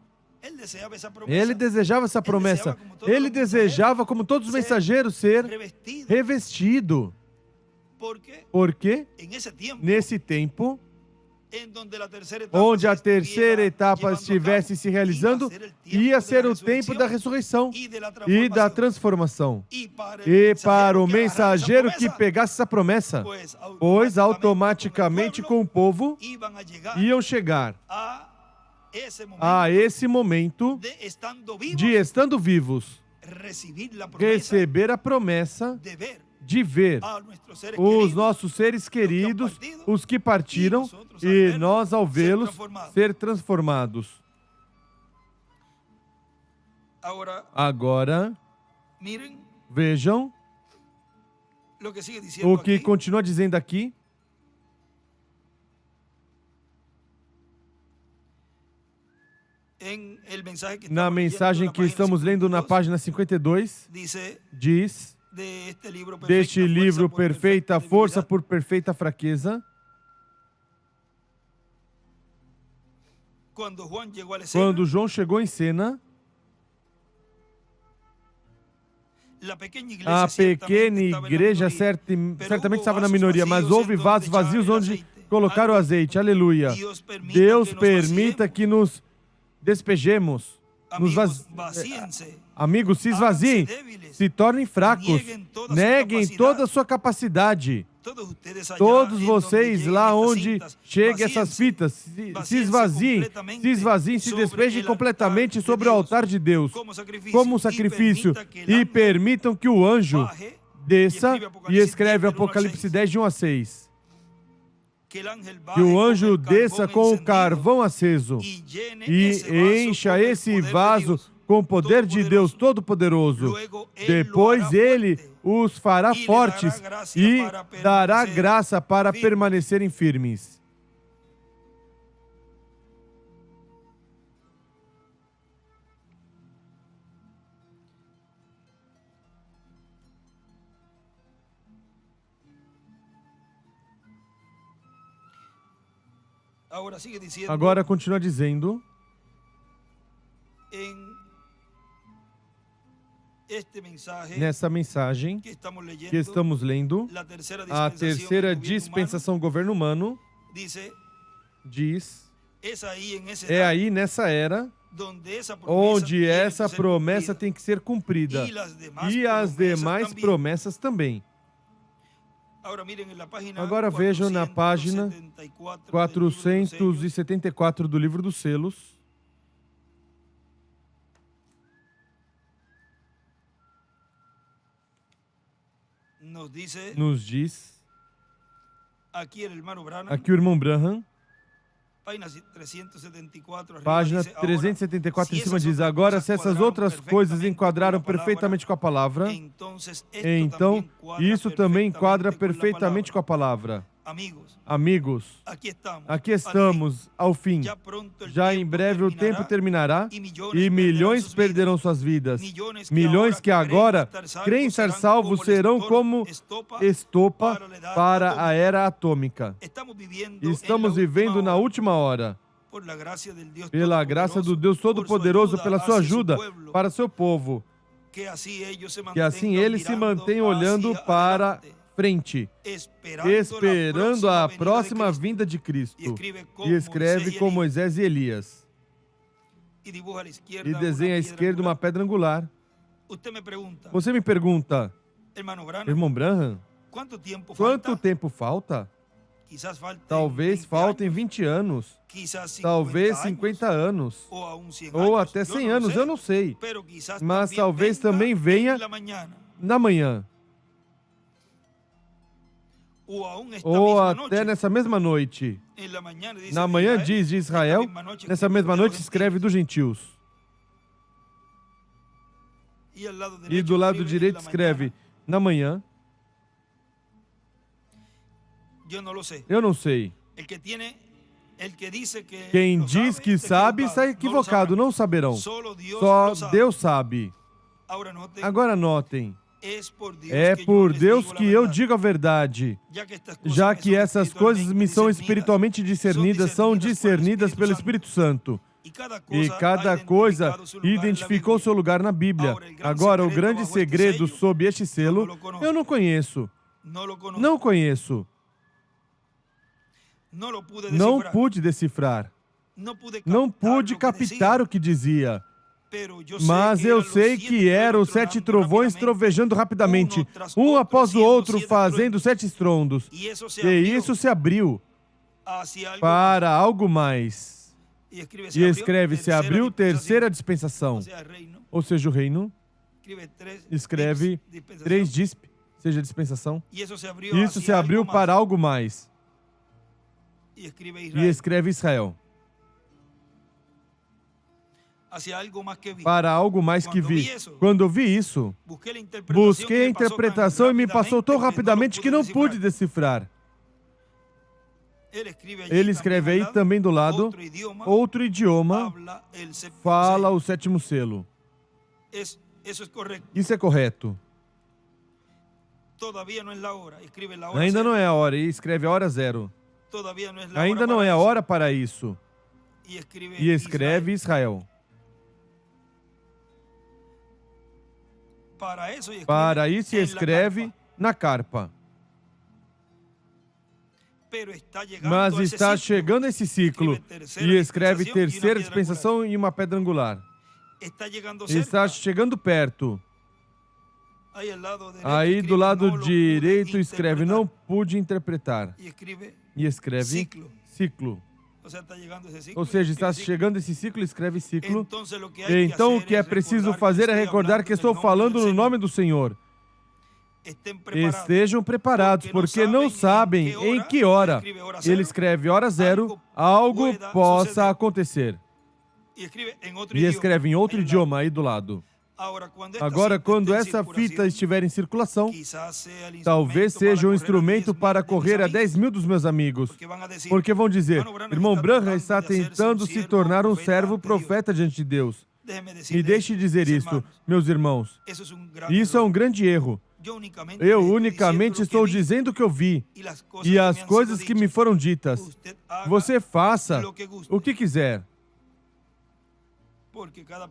Ele desejava essa promessa. Ele desejava, como todos os mensageiros, ser revestido. Porque nesse tempo, onde a terceira etapa estivesse se realizando, ia ser o tempo da ressurreição e da transformação. E para o mensageiro que pegasse essa promessa, pois automaticamente com o povo iam chegar a esse momento de, estando vivos, receber a promessa de ver os nossos seres queridos, os que partiram, e nós, ao vê-los, ser transformados. Agora, vejam o que continua dizendo aqui. Na mensagem que estamos lendo na página 52, diz: deste livro, Perfeita Força por Perfeita Fraqueza. Quando João chegou em cena, a pequena igreja certamente estava na minoria, mas houve vasos vazios onde colocaram o azeite. Aleluia. Deus permita que nos despejemos. Amigos, se esvaziem, se tornem fracos, neguem toda a sua capacidade. Todos vocês lá onde cheguem essas fitas, se esvaziem, se despejem completamente sobre o altar de Deus, como um sacrifício, e permitam que o anjo desça, e escreve Apocalipse 10, de 1 a 6. Que o anjo desça com o carvão aceso e encha esse vaso com o poder de Deus Todo-Poderoso. Depois ele os fará fortes e dará graça para permanecerem firmes. Agora continua dizendo: nessa mensagem que estamos lendo, a terceira dispensação governo humano, diz, é aí nessa era onde essa promessa tem que ser cumprida, e as demais promessas também. Agora vejam na página 474 do Livro dos Selos. Nos diz, aqui o irmão Branham, página 374 em cima diz: agora, se essas outras coisas enquadraram perfeitamente com a palavra, então isso também enquadra perfeitamente com a palavra. Amigos, aqui estamos, ao fim. Já em breve o tempo terminará e milhões perderão suas vidas. Milhões que agora creem estar salvos serão como estopa para a era atômica. Estamos vivendo na última hora. Pela graça do Deus Todo-Poderoso, pela sua ajuda para seu povo. Que assim eles se mantenham olhando para frente, esperando a próxima vinda de Cristo. E escreve com Moisés e Elias. E desenha à esquerda uma pedra angular. Você me pergunta, irmão Branham, quanto tempo falta? Talvez faltem 20 anos, talvez 50 anos, ou até 100 anos, eu não sei. Mas talvez também venha na manhã. Ou até nessa mesma noite. Na manhã diz de Israel, nessa mesma noite escreve dos gentios. E do lado direito escreve na manhã. Eu não sei. Quem diz que sabe está equivocado, não saberão. Só Deus sabe. Agora notem, é por Deus que eu digo a verdade, já que essas coisas me são espiritualmente discernidas, são discernidas pelo Espírito Santo. E cada coisa identificou seu lugar na Bíblia. Agora, o grande segredo sob este selo, eu não conheço. Não conheço. Não pude decifrar. Não pude captar o que dizia. Mas eu sei que eram 7 trovões trovejando rapidamente, um após o outro, fazendo 7 estrondos. E isso se abriu para algo mais. E escreve, se abriu terceira dispensação. Ou seja, o reino. Escreve 3 disp, seja dispensação. Isso se abriu para algo mais. E escreve Israel. Para algo mais que vi. Quando eu vi isso, busquei a interpretação e me passou tão rapidamente que não pude decifrar. Ele escreve aí também do lado, outro idioma fala o 7º selo. Isso é correto. Ainda não é a hora, e escreve a hora 0. Ainda não é a hora para isso. E escreve Israel. Para isso escreve na carpa. Mas está chegando esse ciclo e escreve terceira dispensação em uma pedra angular. Está chegando perto. Aí do lado direito escreve, não pude interpretar. E escreve ciclo. Ou seja, está chegando esse ciclo, escreve ciclo. Então o que é preciso fazer é recordar que estou falando no nome do Senhor. Estejam preparados, porque não sabem em que hora. Ele escreve hora 0, algo possa acontecer. E escreve em outro idioma aí do lado. Agora, quando essa fita estiver em circulação, talvez seja um instrumento para correr a 10.000 dos meus amigos. Porque vão dizer, irmão Branham está tentando se tornar um servo profeta diante de Deus. Me deixe dizer isto, meus irmãos. Isso é um grande erro. Eu unicamente estou dizendo o que eu vi e as coisas que me foram ditas. Você faça o que quiser.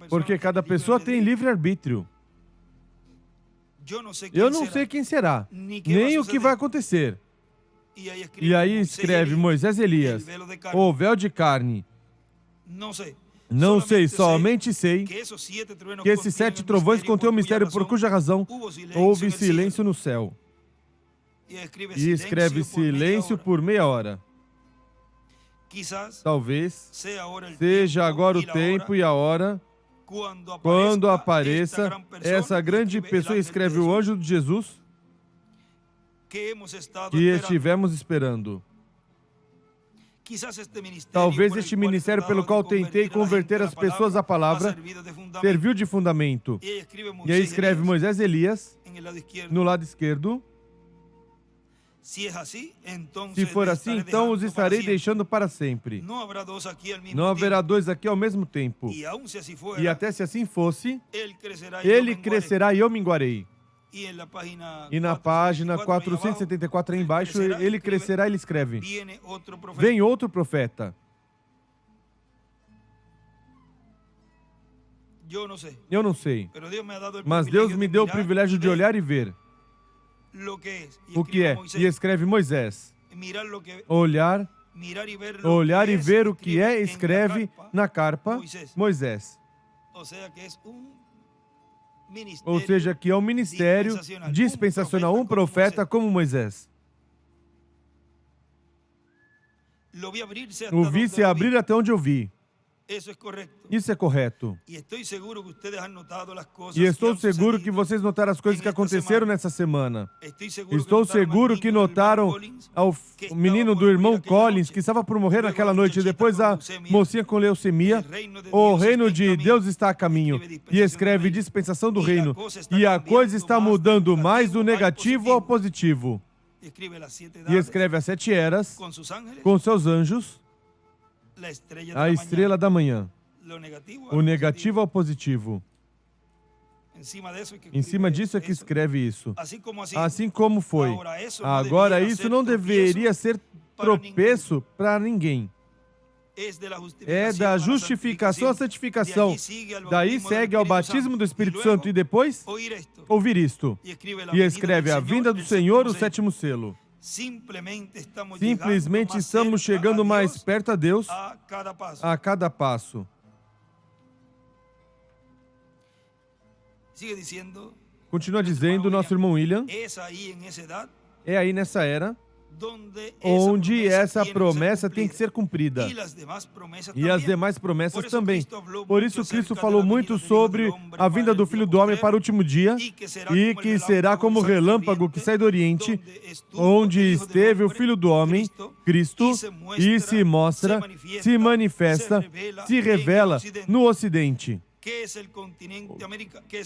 Porque cada pessoa tem livre-arbítrio. Eu não sei quem será, nem o que vai acontecer. E aí escreve Moisés e Elias, o véu de carne. Não sei, somente sei que esses 7 trovões contêm um mistério por cuja razão houve silêncio no céu. E escreve silêncio por meia hora. Talvez seja agora o tempo e a hora quando apareça essa grande pessoa, escreve o anjo de Jesus, que estivemos esperando. Talvez este ministério pelo qual tentei converter as pessoas à palavra serviu de fundamento. E aí escreve Moisés e Elias no lado esquerdo. Se for assim, então os estarei deixando para sempre. Não haverá 2 aqui ao mesmo tempo. E até se assim fosse, ele crescerá e eu minguarei. E na página 474 aí embaixo, ele crescerá, ele escreve, vem outro profeta. Eu não sei, mas Deus me deu o privilégio de olhar e ver o que é. E escreve Moisés. Olhar e ver o que é, escreve na carpa Moisés. Ou seja, que é um ministério dispensacional, um profeta como Moisés. O vi se abrir até onde eu vi. Isso é correto. E estou seguro que vocês notaram as coisas que aconteceram nessa semana. Estou seguro que notaram o menino do irmão Collins, que estava por morrer naquela noite, e depois a mocinha com leucemia. O reino de Deus está a caminho. E escreve dispensação do reino. E a coisa está mudando mais do negativo ao positivo. E escreve as 7 eras com seus anjos, a estrela da manhã. O negativo ao positivo. Em cima disso é que escreve isso. Assim como foi. Agora, isso não deveria ser tropeço para ninguém. É da justificação à santificação. Daí segue ao batismo do Espírito Santo e depois ouvir isto. E escreve a vinda do Senhor, o 7º selo. Simplesmente estamos chegando mais perto a Deus a cada passo. Continua dizendo nosso irmão William, é aí nessa era onde essa promessa tem que ser cumprida. E as demais promessas também. Por isso Cristo falou muito sobre a vinda do Filho do Homem para o último dia, e que será como relâmpago que sai do Oriente, onde esteve o Filho do Homem, Cristo, e se mostra, se manifesta, se revela no Ocidente,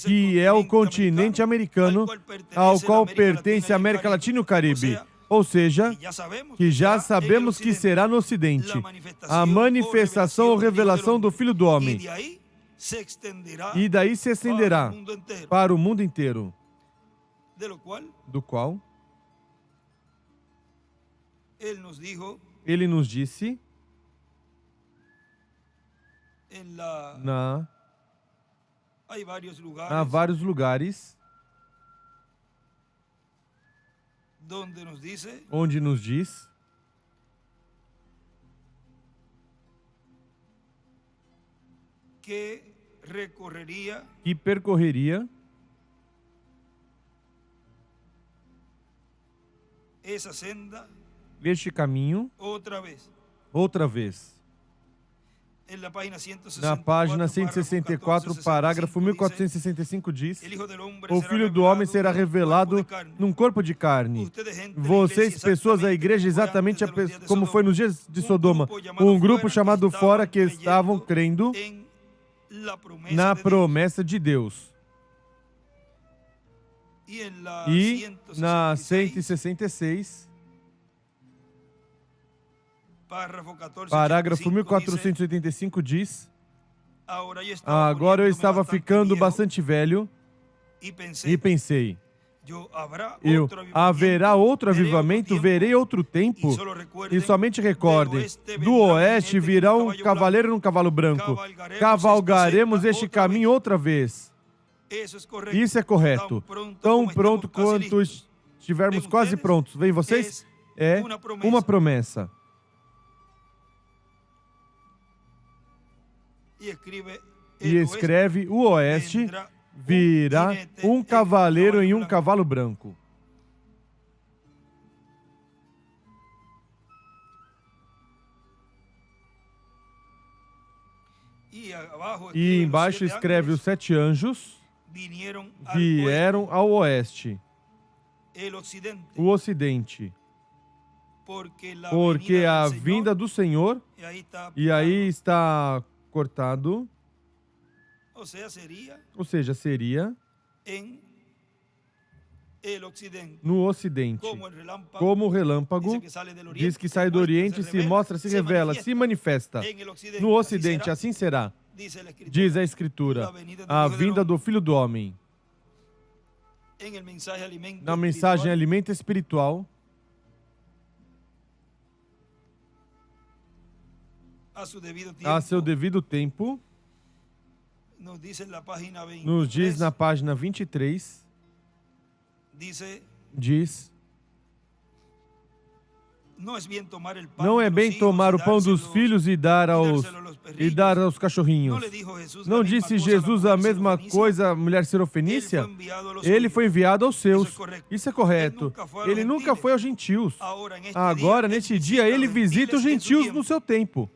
que é o continente americano, ao qual pertence a América Latina e o Caribe. Ou seja, que já sabemos que será no Ocidente a manifestação ou revelação do Filho do Homem. E daí se estenderá para o mundo inteiro. Do qual ele nos disse há vários lugares onde nos diz que percorreria este caminho outra vez. Na página 164, parágrafo 1465 diz: o Filho do Homem será revelado num corpo de carne. Vocês, pessoas da igreja, exatamente como foi nos dias de Sodoma, um grupo chamado fora que estavam crendo na promessa de Deus. E na 166, parágrafo 1485 diz: agora eu estava ficando bastante velho e pensei, haverá outro avivamento, verei outro tempo, e somente recordem, do oeste virá um cavaleiro num cavalo branco, cavalgaremos este caminho outra vez. Isso é correto. Tão pronto quanto estivermos quase prontos. Veem vocês? É uma promessa. E escreve, o oeste virá um cavaleiro em um cavalo branco. E embaixo escreve, os 7 anjos vieram ao oeste, o ocidente, porque a vinda do Senhor, e aí está cortado, ou seja, seria no Ocidente, como o relâmpago diz que sai do Oriente, se mostra, se revela, se manifesta. No Ocidente, assim será, diz a Escritura, a vinda do Filho do Homem. Na mensagem Alimento Espiritual, a seu devido tempo, nos diz na página 23, diz: não é bem tomar o pão dos filhos e dar aos cachorrinhos. Não disse Jesus a mesma coisa à mulher sirofenícia? Ele foi enviado aos seus. Isso é correto. Ele nunca foi aos gentios. Agora, neste dia, ele visita os gentios no seu tempo.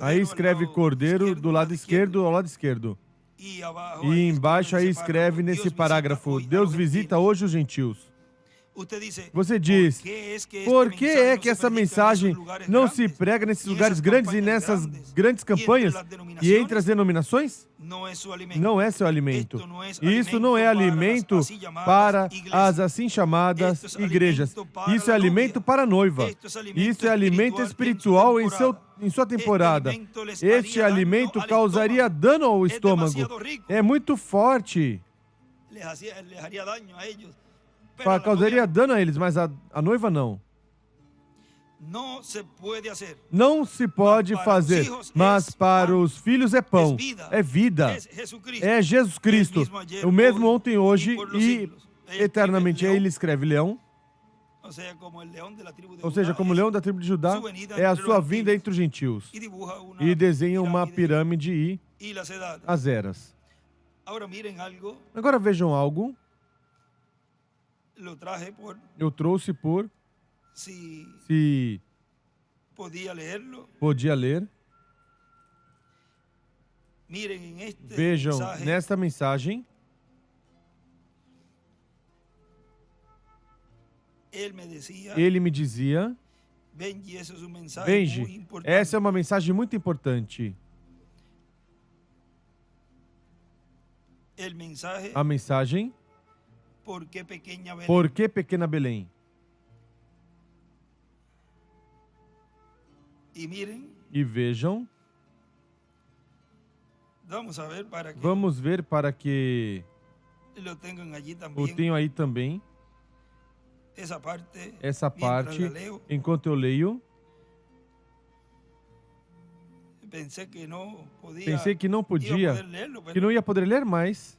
Aí escreve Cordeiro do lado esquerdo ao lado esquerdo. E embaixo aí escreve nesse parágrafo: Deus visita hoje os gentios. Você diz, por que é que essa mensagem não se prega nesses lugares grandes e nessas grandes campanhas e entre as denominações? Não é seu alimento. Isso não é alimento para as assim chamadas igrejas. Isso é alimento para a noiva. Isso é alimento espiritual em sua temporada. Este alimento causaria dano ao estômago. É muito forte. Causaria dano a eles, mas a noiva não. Não se pode fazer, mas para os filhos é pão, é vida, é Jesus Cristo, o mesmo ontem, hoje e eternamente. Aí ele escreve leão, ou seja, como o leão da tribo de Judá, é a sua vinda entre os gentios. E desenha uma pirâmide e as eras. Agora vejam algo. Eu trouxe por se podia ler. Vejam nesta mensagem. Ele me dizia, Benji, essa é uma mensagem muito importante. A mensagem, por que pequena Belém? E vejam, vamos ver para que o tenho aí também. Essa parte, enquanto eu leio, pensei que não podia, que não ia poder ler mais.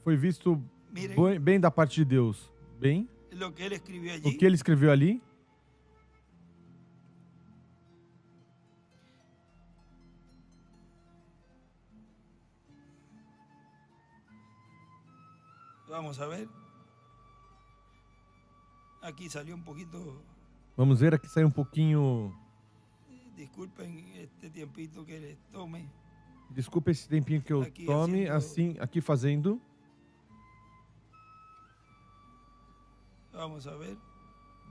Foi visto bem da parte de Deus. Bem, o que ele escreveu ali. Vamos ver, aqui saiu um pouquinho. Desculpa esse tempinho que eu tome, assim, aqui fazendo.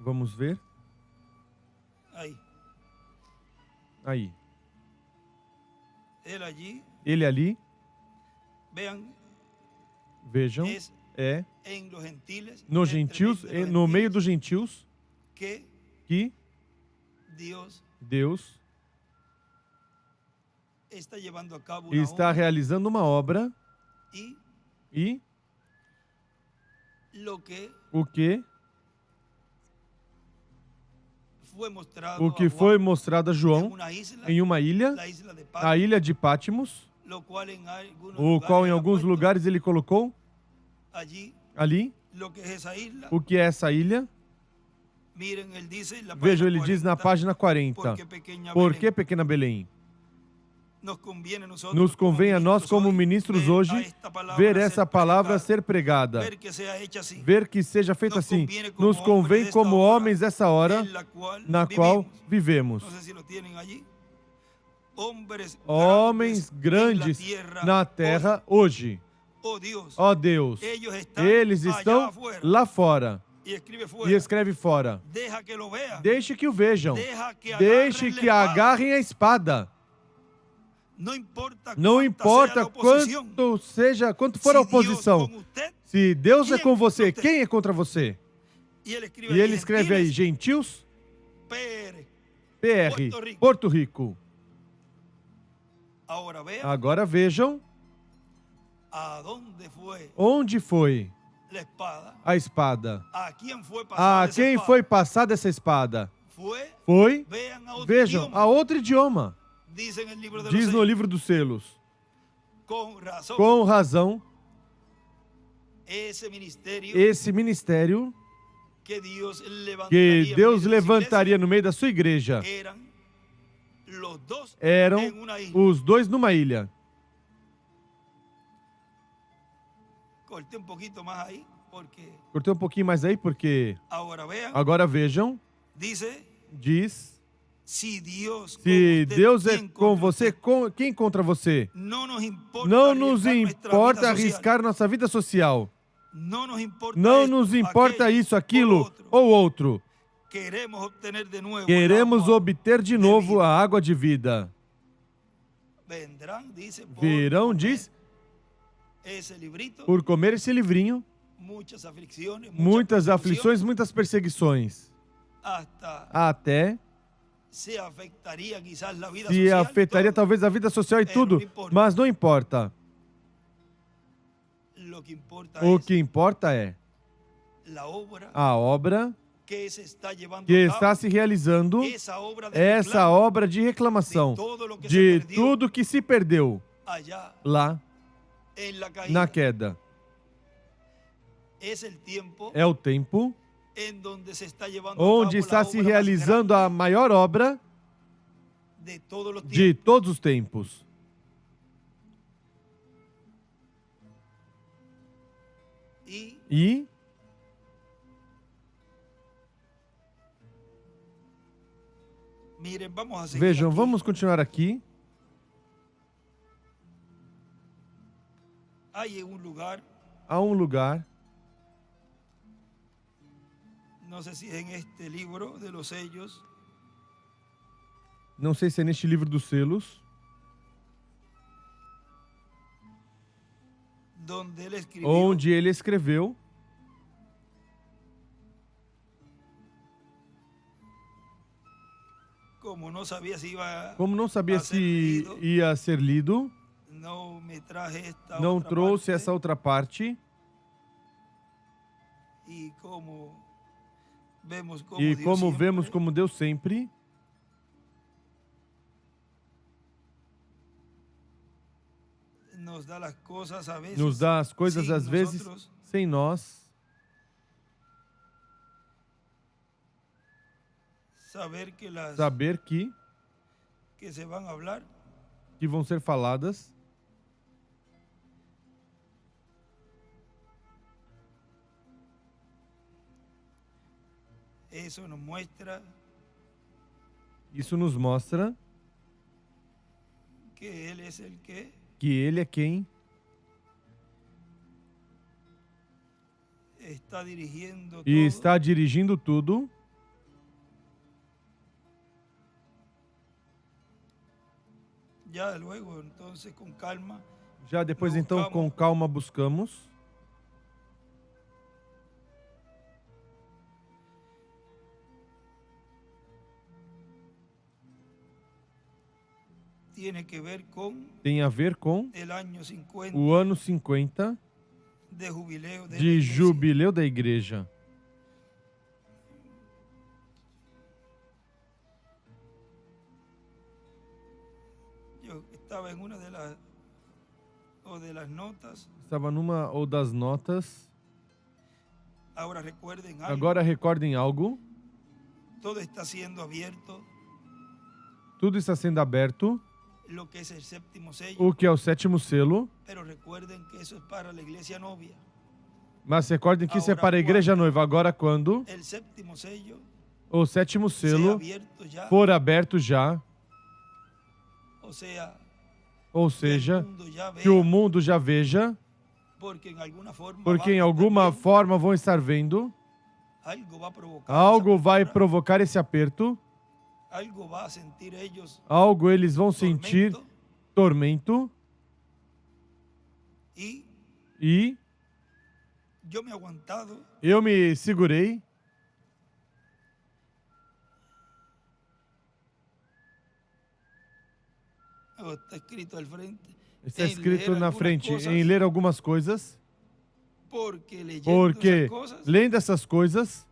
Vamos ver. Aí. Ele ali. Vejam. É nos gentios, no meio dos gentios, que Deus está realizando uma obra e o que foi mostrado a João em uma ilha, a ilha de Pátimos, o qual em alguns lugares ele colocou ali, o que é essa ilha? Vejam, ele diz na página 40, por que pequena Belém? Nos convém a nós como ministros hoje ver essa palavra ser pregada, ver que seja feita assim. Nos convém como homens essa hora na qual vivemos. Homens grandes na terra hoje. Ó Deus, eles estão lá fora. E escreve fora. Deixe que o vejam. Deixe que agarrem a espada. Não importa quanto for a oposição. Se Deus é com você, quem é contra você? E ele escreve aí, gentios, PR, Porto Rico. Agora vejam onde foi a espada. A quem foi passada essa espada? Foi, vejam, a outro idioma. Diz no livro dos selos. Com razão, esse ministério que Deus levantaria no meio da sua igreja eram os dois numa ilha. Cortei um pouquinho mais aí porque agora vejam, diz Se Deus é com você, quem contra você? Não nos importa arriscar nossa vida social. Não nos importa isso, aquilo ou outro. Queremos obter de novo a água de vida. Virão, diz, por comer esse livrinho, muitas aflições, muitas perseguições. Até se afetaria talvez a vida social e tudo, mas não importa. O que importa é a obra que está se realizando, essa obra de reclamação de tudo que se perdeu lá na queda. É o tempo onde está se realizando a maior obra de todos os tempos. E vejam, vamos continuar aqui. Há um lugar, não sei se é neste livro de los sellos, não sei se é neste livro dos selos, onde ele escreveu como não sabia se ia ser lido, não trouxe essa outra parte. E como vemos como Deus sempre nos dá as coisas às vezes sem nós saber que vão ser faladas. Isso nos mostra que Ele é quem está dirigindo tudo. Já depois, então, com calma buscamos. Tem a ver com o ano 50 de jubileu da igreja. Estava numa ou das notas. Agora recordem algo. Tudo está sendo aberto. O que é o sétimo selo. Mas recordem que isso é para a igreja noiva. Agora, quando o sétimo selo for aberto já, ou seja, que o mundo já veja, porque em alguma forma vão estar vendo, algo vai provocar esse aperto. Algo eles vão sentir tormento. E eu me segurei. Está escrito na frente em ler algumas coisas. Porque lendo essas coisas,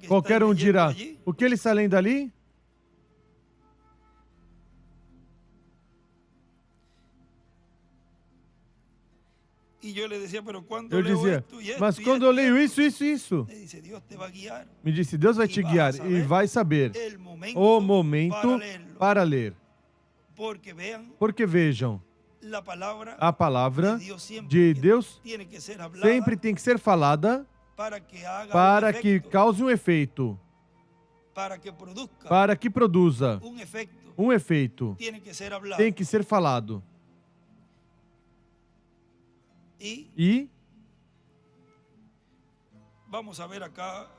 qualquer um dirá, o que ele está lendo ali? Eu dizia, mas quando eu leio isso, me disse, Deus vai te guiar e vai saber o momento para ler. Porque vejam, a palavra de Deus sempre tem que ser falada para que cause um efeito. para que produza um efeito, tem que ser falado. E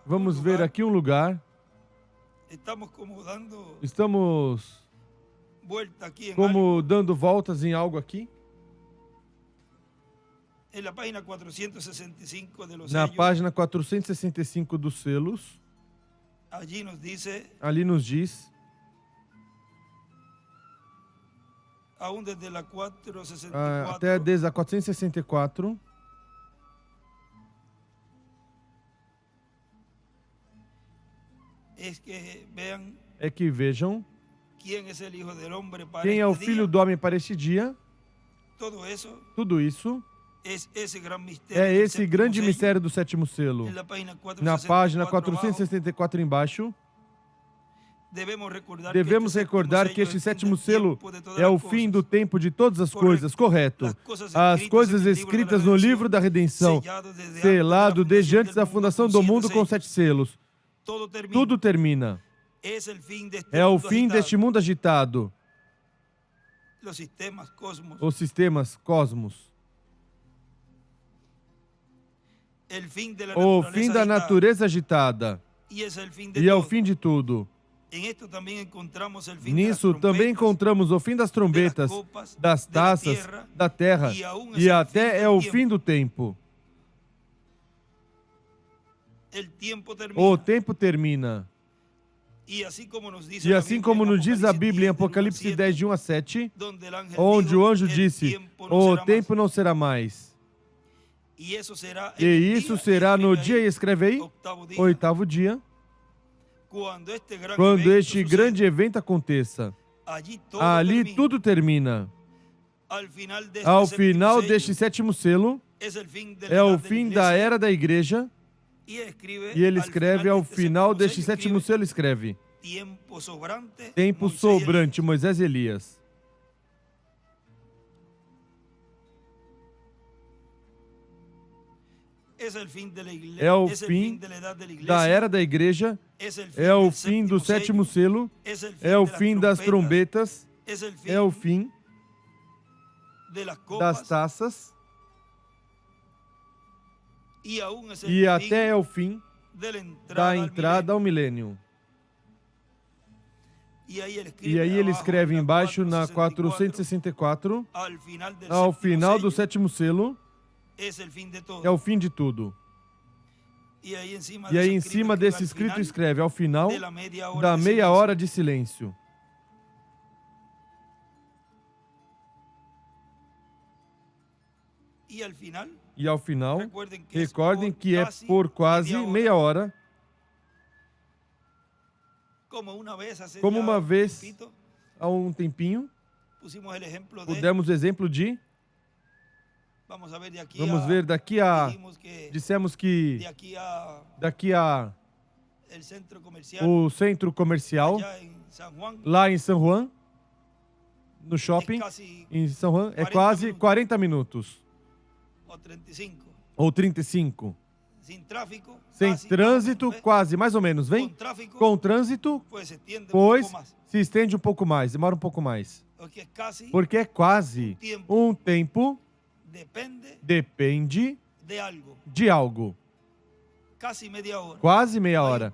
vamos ver aqui um lugar. Estamos como dando voltas em algo aqui. Na página 465 dos selos, ali nos diz, até desde a 464, é que vejam quem é o Filho do Homem para este dia. Tudo isso é esse grande mistério do sétimo selo. Na página 464 embaixo, devemos recordar que este sétimo selo é o fim do tempo de todas as coisas, correto. As coisas escritas no livro da redenção, selado desde antes da fundação do mundo com 7 selos. Tudo termina. É o fim deste mundo agitado. Os sistemas, cosmos. O fim da natureza agitada. E é o fim de tudo. Nisso também encontramos o fim das trombetas, das taças, da terra, e até é o fim do tempo. O tempo termina. E assim como nos diz a Bíblia em Apocalipse 10, de 1 a 7, onde o anjo disse, o tempo não será mais. E isso será no dia, e escreve aí, 8º dia, quando este grande evento aconteça. Ali tudo termina. Ao final deste sétimo selo, é o fim da era da igreja. E ele escreve, ao final deste sétimo selo, escreve, tempo sobrante, Moisés e Elias. É o fim da era da igreja, é o fim do sétimo selo, é o fim das trombetas, é o fim das taças, e até é o fim da entrada ao milênio. E aí ele escreve embaixo na 464, ao final do sétimo selo, é o fim de tudo. E aí em cima desse escrito escreve, ao final da meia hora de silêncio. E ao final, recordem que é por quase meia hora, como uma vez, há um tempinho, pudemos exemplo de, vamos ver daqui a, dissemos que daqui a o centro comercial, lá em San Juan, no shopping, em San Juan, é quase 40 minutos. Ou 35. Sem trânsito, quase, mais ou menos, vem? Com trânsito, pois se estende um pouco mais, demora um pouco mais. Porque é quase um tempo, depende de algo. Quase meia hora.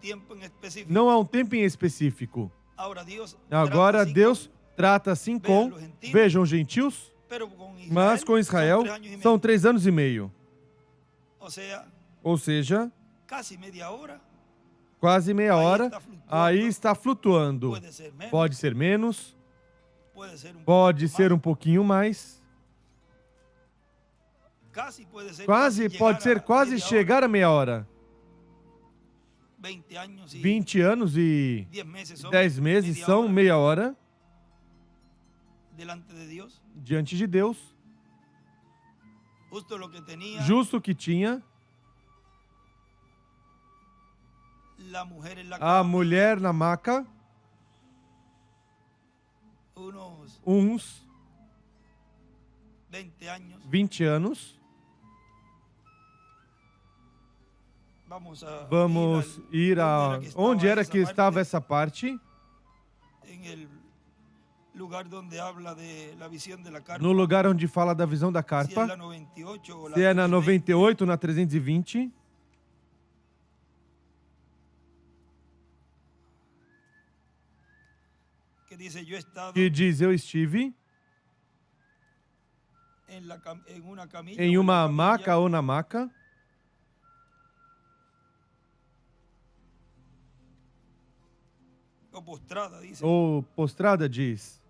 Não há um tempo em específico. Agora Deus trata assim com, vejam, gentios, mas com Israel são 3 anos e meio. Ou seja, quase meia hora, aí está flutuando. Pode ser menos, pode ser um pouquinho mais. Quase, pode ser quase chegar a meia hora. 20 anos e 10 meses são meia hora diante de Deus. Justo o que tinha a mulher na maca, uns 20 anos, Vamos ir a... Onde era que estava essa parte? No lugar onde fala da visão da carpa. Se é na 98 ou na 320. Que diz, eu estive em uma maca ou na maca. Ou postrada, diz.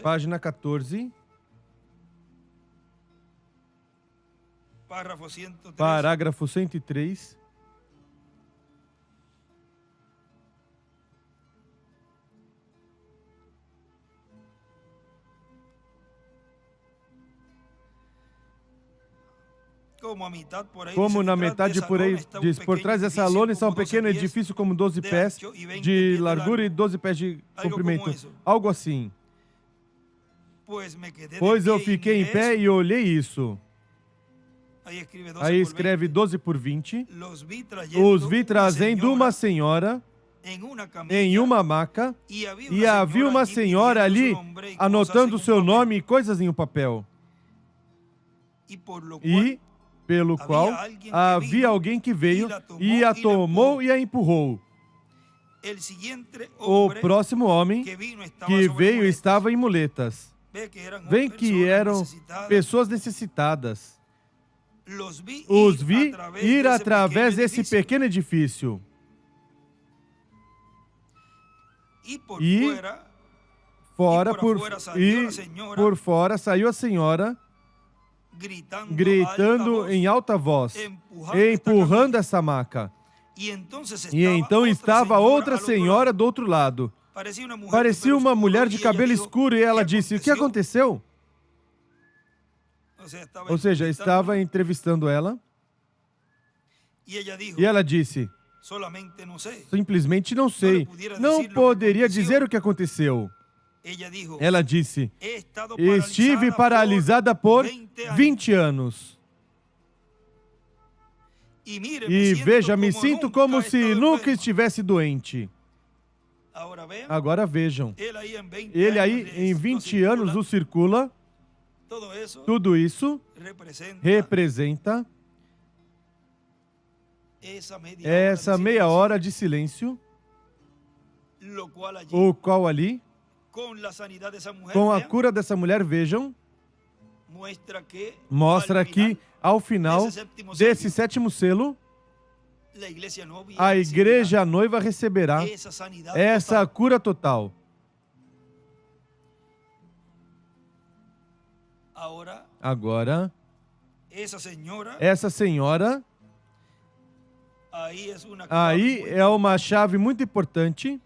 Página 14. Parágrafo 103. Como na metade por aí, diz, por trás dessa lona está um pequeno edifício como 12 pés de largura e 12 pés de comprimento. Algo assim. Pois eu fiquei em pé e olhei isso. Aí escreve 12 por 20. Os vi trazendo uma senhora em uma maca e havia uma senhora ali anotando o seu nome e coisas em um papel. E pelo qual havia alguém que veio e a tomou e a empurrou. O próximo homem que veio estava em muletas. Vem que eram pessoas necessitadas. Os vi ir através desse pequeno edifício. E por fora saiu a senhora gritando em alta voz, empurrando essa maca. E então estava outra senhora do outro lado. Parecia uma mulher de cabelo escuro e ela disse, o que aconteceu? Ou seja, estava entrevistando ela. E ela disse, simplesmente não sei. Não poderia dizer o que aconteceu. Ela disse, estive paralisada por 20 anos. E veja, me sinto como se nunca estivesse doente. Agora vejam, ele aí em 20 anos o circula. Tudo isso representa essa meia hora de silêncio, o qual ali, com a cura dessa mulher, vejam, mostra que ao final desse sétimo selo, a igreja noiva receberá essa cura total. Agora, essa senhora, aí é uma chave muito importante.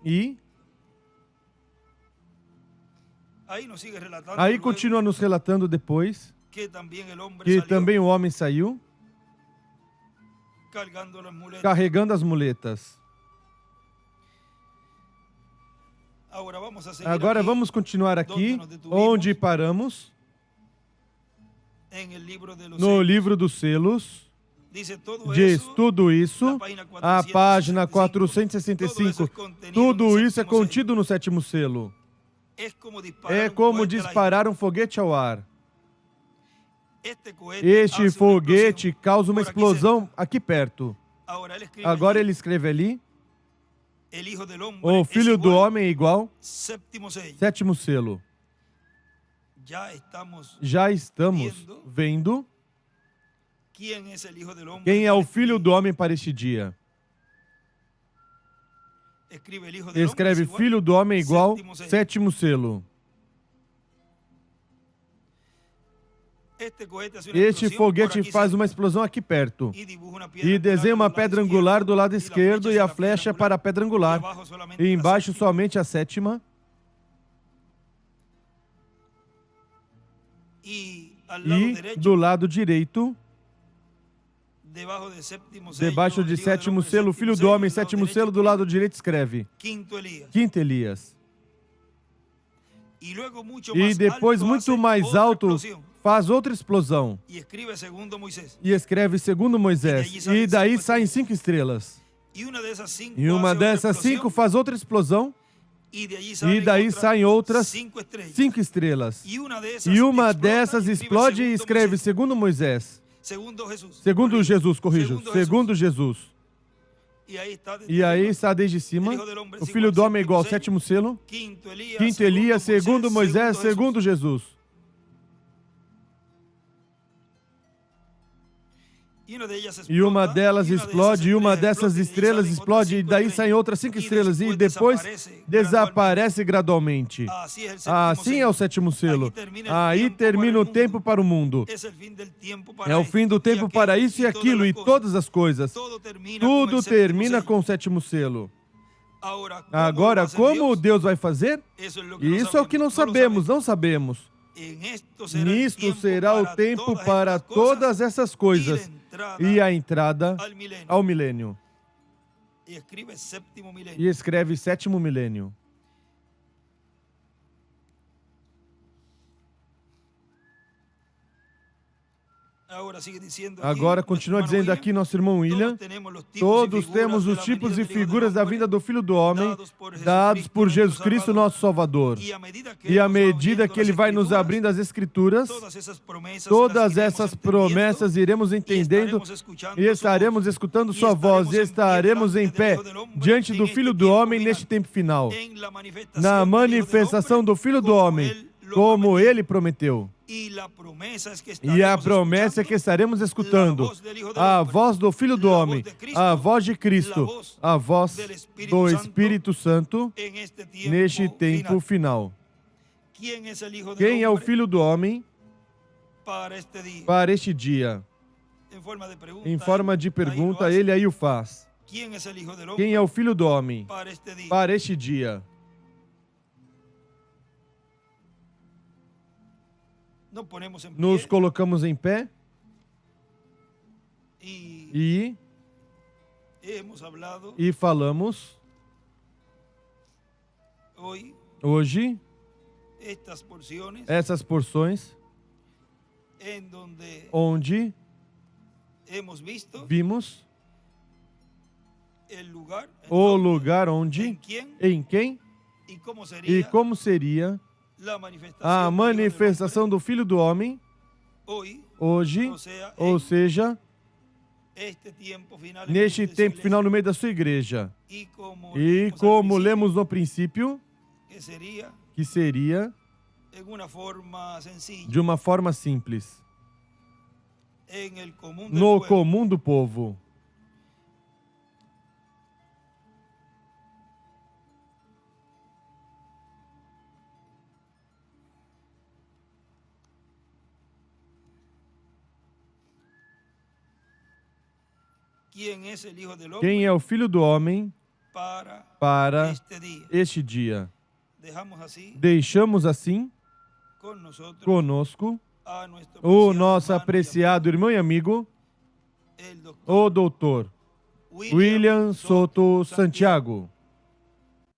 E aí continua nos relatando depois que também o homem saiu carregando as muletas. Agora vamos continuar aqui onde paramos, no livro dos selos. Diz tudo isso, a página 465, tudo isso é contido no sétimo selo. É como disparar um foguete ao ar. Este foguete causa uma explosão aqui perto. Agora ele escreve ali, o Filho do Homem é igual, sétimo selo. Já estamos vendo quem é o Filho do Homem para este dia. Escreve Filho do Homem igual, sétimo selo. Este foguete faz uma explosão aqui perto e desenha uma pedra angular do lado esquerdo e a flecha para a pedra angular. E embaixo somente a sétima. E do lado direito, Debaixo de sétimo selo, Filho do Homem, sétimo selo, do lado direito escreve: Quinto Elias. E depois, muito mais alto, faz outra explosão. E escreve segundo Moisés. E daí saem 5 estrelas. E uma dessas 5 faz outra explosão. E daí saem outras 5 estrelas. E uma dessas explode e escreve segundo Moisés. Segundo Jesus, corrijo. Segundo Jesus. E aí está desde cima, o Filho do Homem é igual ao sétimo selo, quinto Elias, segundo Moisés, segundo Jesus. E uma delas explode, e uma dessas estrelas explode, e daí saem outras 5 estrelas, e depois desaparece gradualmente. Assim é o sétimo selo. Aí termina o tempo para o mundo. É o fim do tempo para isso e aquilo, e todas as coisas. Tudo termina com o sétimo selo. Agora, como Deus vai fazer? Isso é o que não sabemos, não sabemos. Nisto será o tempo para todas essas coisas e a entrada ao milênio. E escreve sétimo milênio. Agora continua dizendo aqui nosso irmão William: todos temos os tipos e figuras da vinda do Filho do Homem dados por Jesus Cristo, nosso Salvador. E à medida que Ele vai nos abrindo as Escrituras, todas essas promessas iremos entendendo e estaremos escutando Sua voz e estaremos em pé diante do Filho do Homem neste tempo final, na manifestação do Filho do Homem, como Ele prometeu. E a promessa é que estaremos escutando a voz do Filho do Homem, a voz de Cristo, a voz do Espírito Santo neste tempo final. Quem é o Filho do Homem para este dia? Em forma de pergunta, ele aí o faz. Quem é o Filho do Homem para este dia? Nos colocamos em pé e falamos hoje essas porções onde vimos o lugar onde, em quem e como seria a manifestação do Filho do Homem hoje, ou seja, neste tempo final no meio da sua igreja. E como lemos no princípio, que seria de uma forma simples, no comum do povo. Quem é o Filho do Homem para este dia? Deixamos assim conosco o nosso apreciado irmão e amigo, o doutor William Soto Santiago.